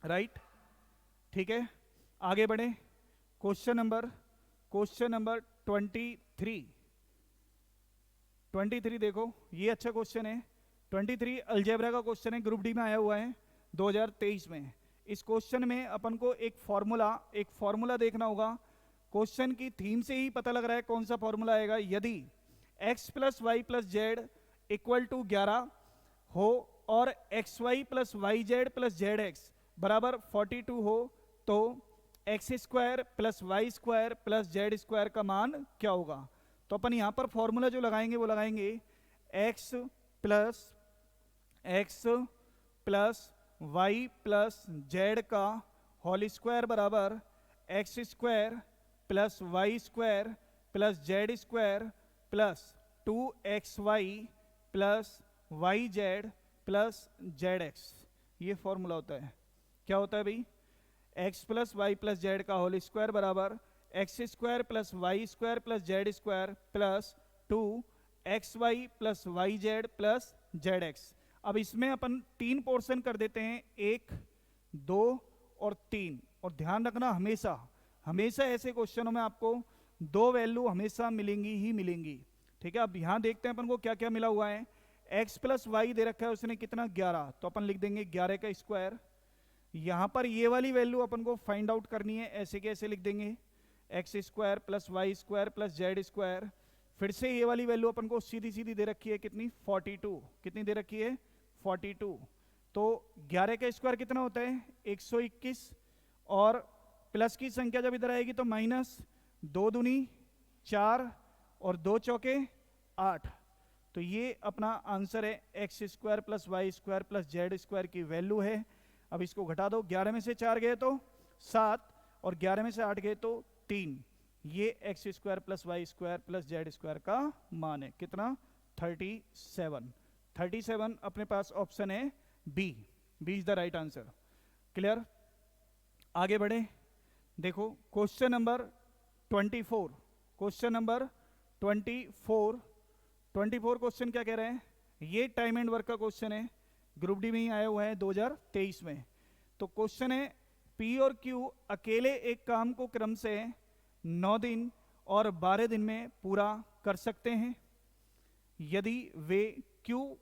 राइट। ठीक है, आगे बढ़े, क्वेश्चन नंबर 23 देखो, ये अच्छा क्वेश्चन है। 23 अलजेब्रा का क्वेश्चन है, ग्रुप डी में आया हुआ है 2023 में। इस क्वेश्चन में अपन को एक फॉर्मूला देखना होगा। क्वेश्चन की थीम से ही पता लग रहा है कौन सा फॉर्मूला आएगा। यदि x plus y plus z equal to 11 हो और x y plus y z plus z x बराबर 42 हो तो x square plus y square plus z square का मान क्या होगा। तो अपन यहाँ पर फॉर्मूला जो लगाएंगे वो लगाएंगे x plus y plus z का होल स्क्वायर बराबर x square plus y square plus z square plus 2xy plus y z plus z x. ये फॉर्मूला होता है। क्या होता है भाई, x plus y plus z का होल स्क्वायर बराबर x square plus y square plus z square plus 2xy plus y z plus z x. अब इसमें अपन 3 पोर्शन कर देते हैं, 1, 2 और 3। और ध्यान रखना हमेशा ऐसे क्वेश्चनों में आपको 2 वैल्यू हमेशा मिलेंगी ही मिलेंगी। ठीक है, अब यहां देखते हैं अपन को क्या क्या मिला हुआ है। x प्लस वाई दे रखा है उसने कितना 11, तो अपन लिख देंगे 11 का स्क्वायर। यहां पर ये वाली वैल्यू अपन को फाइंड आउट करनी है, ऐसे कैसे लिख देंगे x square plus y square plus z square. फिर से ये वाली वैल्यू अपन को सीधी सीधी दे रखी है कितनी 42, कितनी दे रखी है 42। तो 11 का स्क्वायर कितना होता है 121, और प्लस की संख्या जब इधर आएगी तो माइनस 2 दूनी 4 और 2 चौके 8। तो ये अपना आंसर है x square plus y square plus z square की वैल्यू है। अब इसको घटा दो, 11 में से 4 गए तो 7 और 11 में से 8 गए तो 3। ये x square plus y square plus z square का मान है कितना 37 अपने पास ऑप्शन है B is the right answer. Clear, आगे बढ़े, देखो question number 24, question number 24 question क्या कह रहे हैं, ये टाइम एंड वर्क का क्वेश्चन है, ग्रुप डी में ही आया हुआ है 2023 में। तो क्वेश्चन है पी और क्यू अकेले एक काम को क्रम से 9 दिन और 12 दिन में पूरा कर सकते हैं। यदि वे क्यू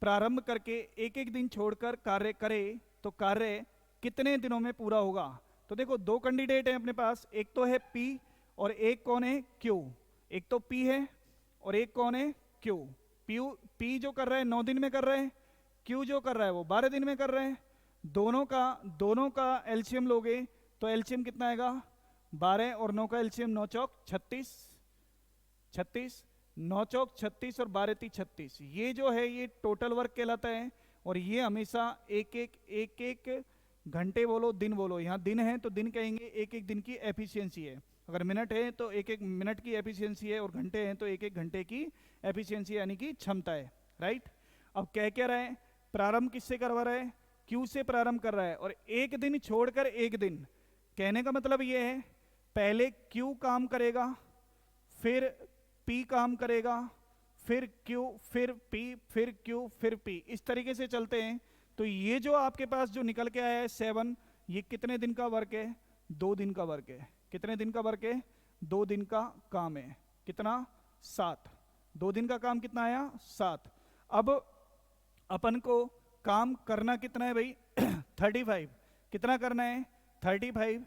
प्रारंभ करके एक एक दिन छोड़कर कार्य करे तो कार्य कितने दिनों में पूरा होगा। तो देखो दो कैंडिडेट हैं अपने पास, एक तो है पी और एक कौन है क्यू। एक तो पी है और एक कौन है क्यू। पी जो कर रहा है 9 दिन में कर रहे हैं, क्यू जो कर रहा है वो 12 दिन में कर रहे हैं। दोनों का एलसीएम लोगे तो एलसीएम कितना आएगा, 12 और 9 का एलसीएम 9 चौक 36, 9 चौक 36 और 12 ती 36। ये जो है ये टोटल वर्क कहलाता है। और ये हमेशा एक एक घंटे बोलो दिन बोलो, यहाँ दिन है तो दिन कहेंगे, एक एक दिन की एफिशिएंसी है। अगर मिनट है तो एक एक मिनट की एफिशिएंसी है, और घंटे हैं तो एक एक घंटे की एफिशिएंसी यानी कि क्षमता है, राइट। अब कह क्या रहा है, प्रारंभ किससे करवा रहा है, क्यू से प्रारंभ कर रहा है, और एक दिन छोड़कर एक दिन। कहने का मतलब ये है पहले क्यू काम करेगा, फिर पी काम करेगा, फिर क्यू, फिर पी, फिर क्यू, फिर पी, इस तरीके से चलते हैं। तो ये जो आपके पास जो निकल के आया है 7, ये कितने दिन का वर्क है, 2 दिन का वर्क है। कितने दिन का वर्क है, 2 दिन का काम है। कितना, 7। 2 दिन का काम कितना आया, 7। अब अपन को काम करना कितना है भाई 35। कितना करना है, 35।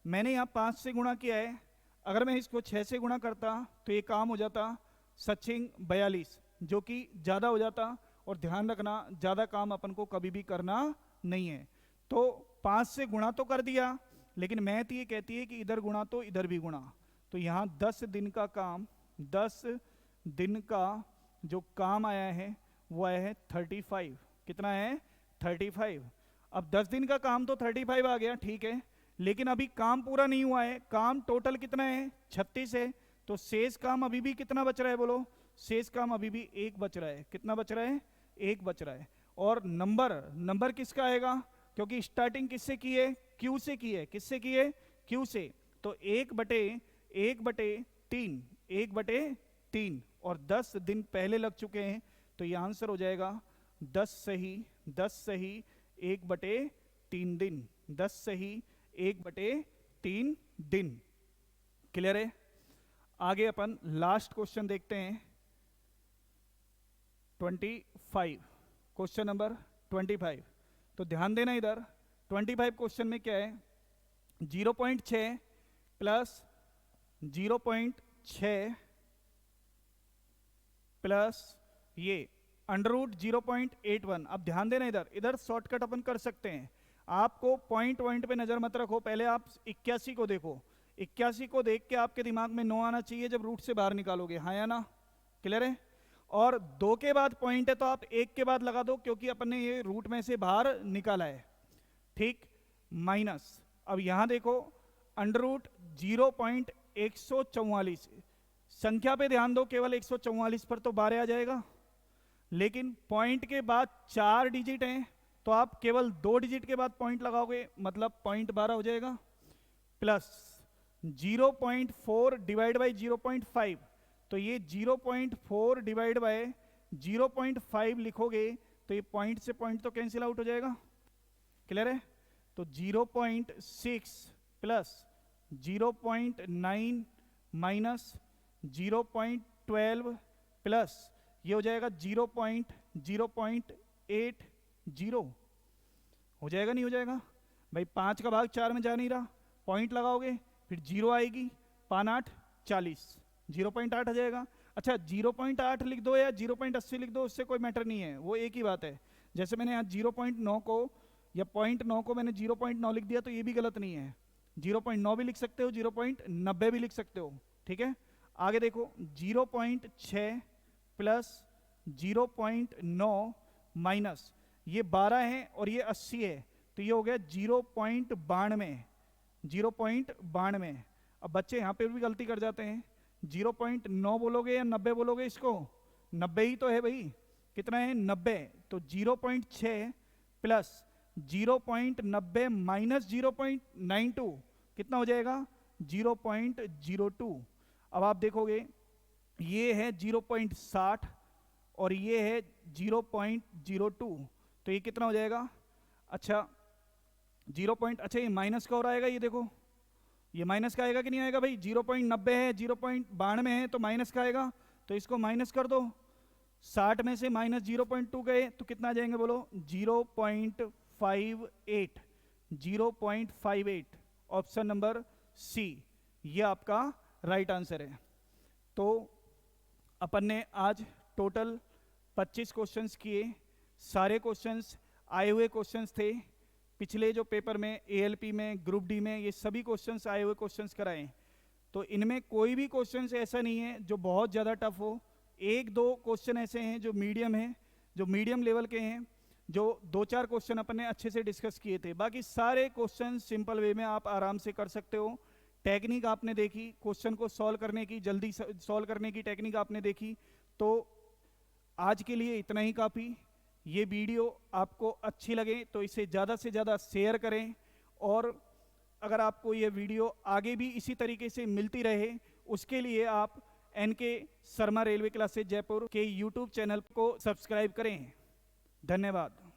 मैंने यहाँ 5 से गुणा किया है, अगर मैं इसको 6 से गुणा करता तो ये काम हो जाता 42, जो कि ज़्यादा हो जाता। और ध्यान रखना ज़्यादा काम अपन को कभी भी करना नहीं है। तो 5 से गुणा तो कर दिया, लेकिन मैथ ये कहती है कि इधर गुणा तो इधर भी गुणा। तो यहाँ 10 दिन का काम, 10 दिन का जो काम आया है वो आया है 35। कितना है, 35। अब 10 दिन का काम तो 35 आ गया, ठीक है, लेकिन अभी काम पूरा नहीं हुआ है। काम टोटल कितना है, 36 है। तो शेष काम अभी भी कितना बच रहा है, बोलो, शेष काम अभी भी 1 बच रहा है। कितना बच रहा है, 1 बच रहा है। और नंबर किसका आएगा, क्योंकि स्टार्टिंग किससे की है, क्यू से की है। किससे की है, क्यू से। तो 1/3 और 10 दिन पहले लग चुके हैं, तो ये आंसर हो जाएगा 10 सही 1/3 दिन। 10 सही 1/3 दिन। क्लियर है। आगे अपन लास्ट क्वेश्चन देखते हैं, 25, क्वेश्चन नंबर 25। तो ध्यान देना इधर 25 क्वेश्चन में क्या है, 0.6 प्लस 0.6 प्लस ये √0.81। अब ध्यान देना इधर शॉर्टकट अपन कर सकते हैं। आपको पॉइंट पे नजर मत रखो, पहले आप 81 को देखो। 81 को देख के आपके दिमाग में 9 आना चाहिए जब रूट से बाहर निकालोगे, हाँ या ना, क्लियर है। और 2 के बाद पॉइंट है तो आप 1 के बाद लगा दो, क्योंकि अपन ने ये रूट में से बाहर निकाला है, ठीक, माइनस। अब यहां देखो √0.144, संख्या पे ध्यान दो, केवल 144 पर तो 12 आ जाएगा, लेकिन पॉइंट के बाद 4 डिजिट हैं, तो आप केवल 2 डिजिट के बाद पॉइंट लगाओगे, मतलब पॉइंट 12 हो जाएगा। प्लस 0.4 डिवाइड बाई 0.5, तो ये 0.4 डिवाइड बाय 0.5 लिखोगे तो ये पॉइंट से पॉइंट तो कैंसिल आउट हो जाएगा, क्लियर है। तो 0.6 प्लस 0.9 माइनस 0.12 प्लस ये हो जाएगा 0.080 हो जाएगा, नहीं हो जाएगा भाई। 5 का भाग 4 में जा नहीं रहा, पॉइंट लगाओगे फिर 0 आएगी, 5 8 40, 0.8 आ जाएगा। अच्छा 0.8 लिख दो या 0.80 लिख दो, उससे कोई मैटर नहीं है, वो एक ही बात है। जैसे मैंने यहाँ 0.9 को या 0.9 को मैंने 0.9 लिख दिया तो ये भी गलत नहीं है, 0.9 भी लिख सकते हो, 0.90 भी लिख सकते हो, ठीक है। आगे देखो 0.6 प्लस 0.9 माइनस ये 12 है और ये 80 है, तो ये हो गया 0.92। अब बच्चे यहाँ पे भी गलती कर जाते हैं, 0.9 बोलोगे या 90 बोलोगे, इसको 90 ही तो है भाई, कितना है 90। तो 0.6 प्लस 0.90 माइनस 0.92 कितना हो जाएगा 0.02। अब आप देखोगे ये है 0.60 और ये है 0.02, तो ये कितना हो जाएगा, अच्छा अच्छा ये माइनस का हो रहा है, ये देखो ये माइनस का आएगा कि नहीं आएगा भाई, 0.90 है, 0.92 है तो माइनस का आएगा, तो इसको माइनस कर दो, 60 में से माइनस 0.2 गए तो कितना आ जाएंगे बोलो 0.58, 0.58, ऑप्शन नंबर सी ये आपका राइट आंसर है। तो अपन ने आज टोटल 25 क्वेश्चंस किए, सारे क्वेश्चंस आए हुए क्वेश्चंस थे, पिछले जो पेपर में एएलपी में ग्रुप डी में ये सभी क्वेश्चंस आए हुए क्वेश्चंस कराए। तो इनमें कोई भी क्वेश्चंस ऐसा नहीं है जो बहुत ज़्यादा टफ हो, एक दो क्वेश्चन ऐसे हैं जो मीडियम हैं, जो मीडियम लेवल के हैं, जो 2-4 क्वेश्चन अपन ने अच्छे से डिस्कस किए थे, बाकी सारे क्वेश्चन सिंपल वे में आप आराम से कर सकते हो। टेक्निक आपने देखी, क्वेश्चन को सॉल्व करने की, जल्दी सॉल्व करने की टेक्निक आपने देखी। तो आज के लिए इतना ही काफ़ी। ये वीडियो आपको अच्छी लगे तो इसे ज़्यादा से ज़्यादा शेयर करें, और अगर आपको ये वीडियो आगे भी इसी तरीके से मिलती रहे उसके लिए आप NK Sharma railway classes Jaipur के YouTube चैनल को सब्सक्राइब करें। धन्यवाद।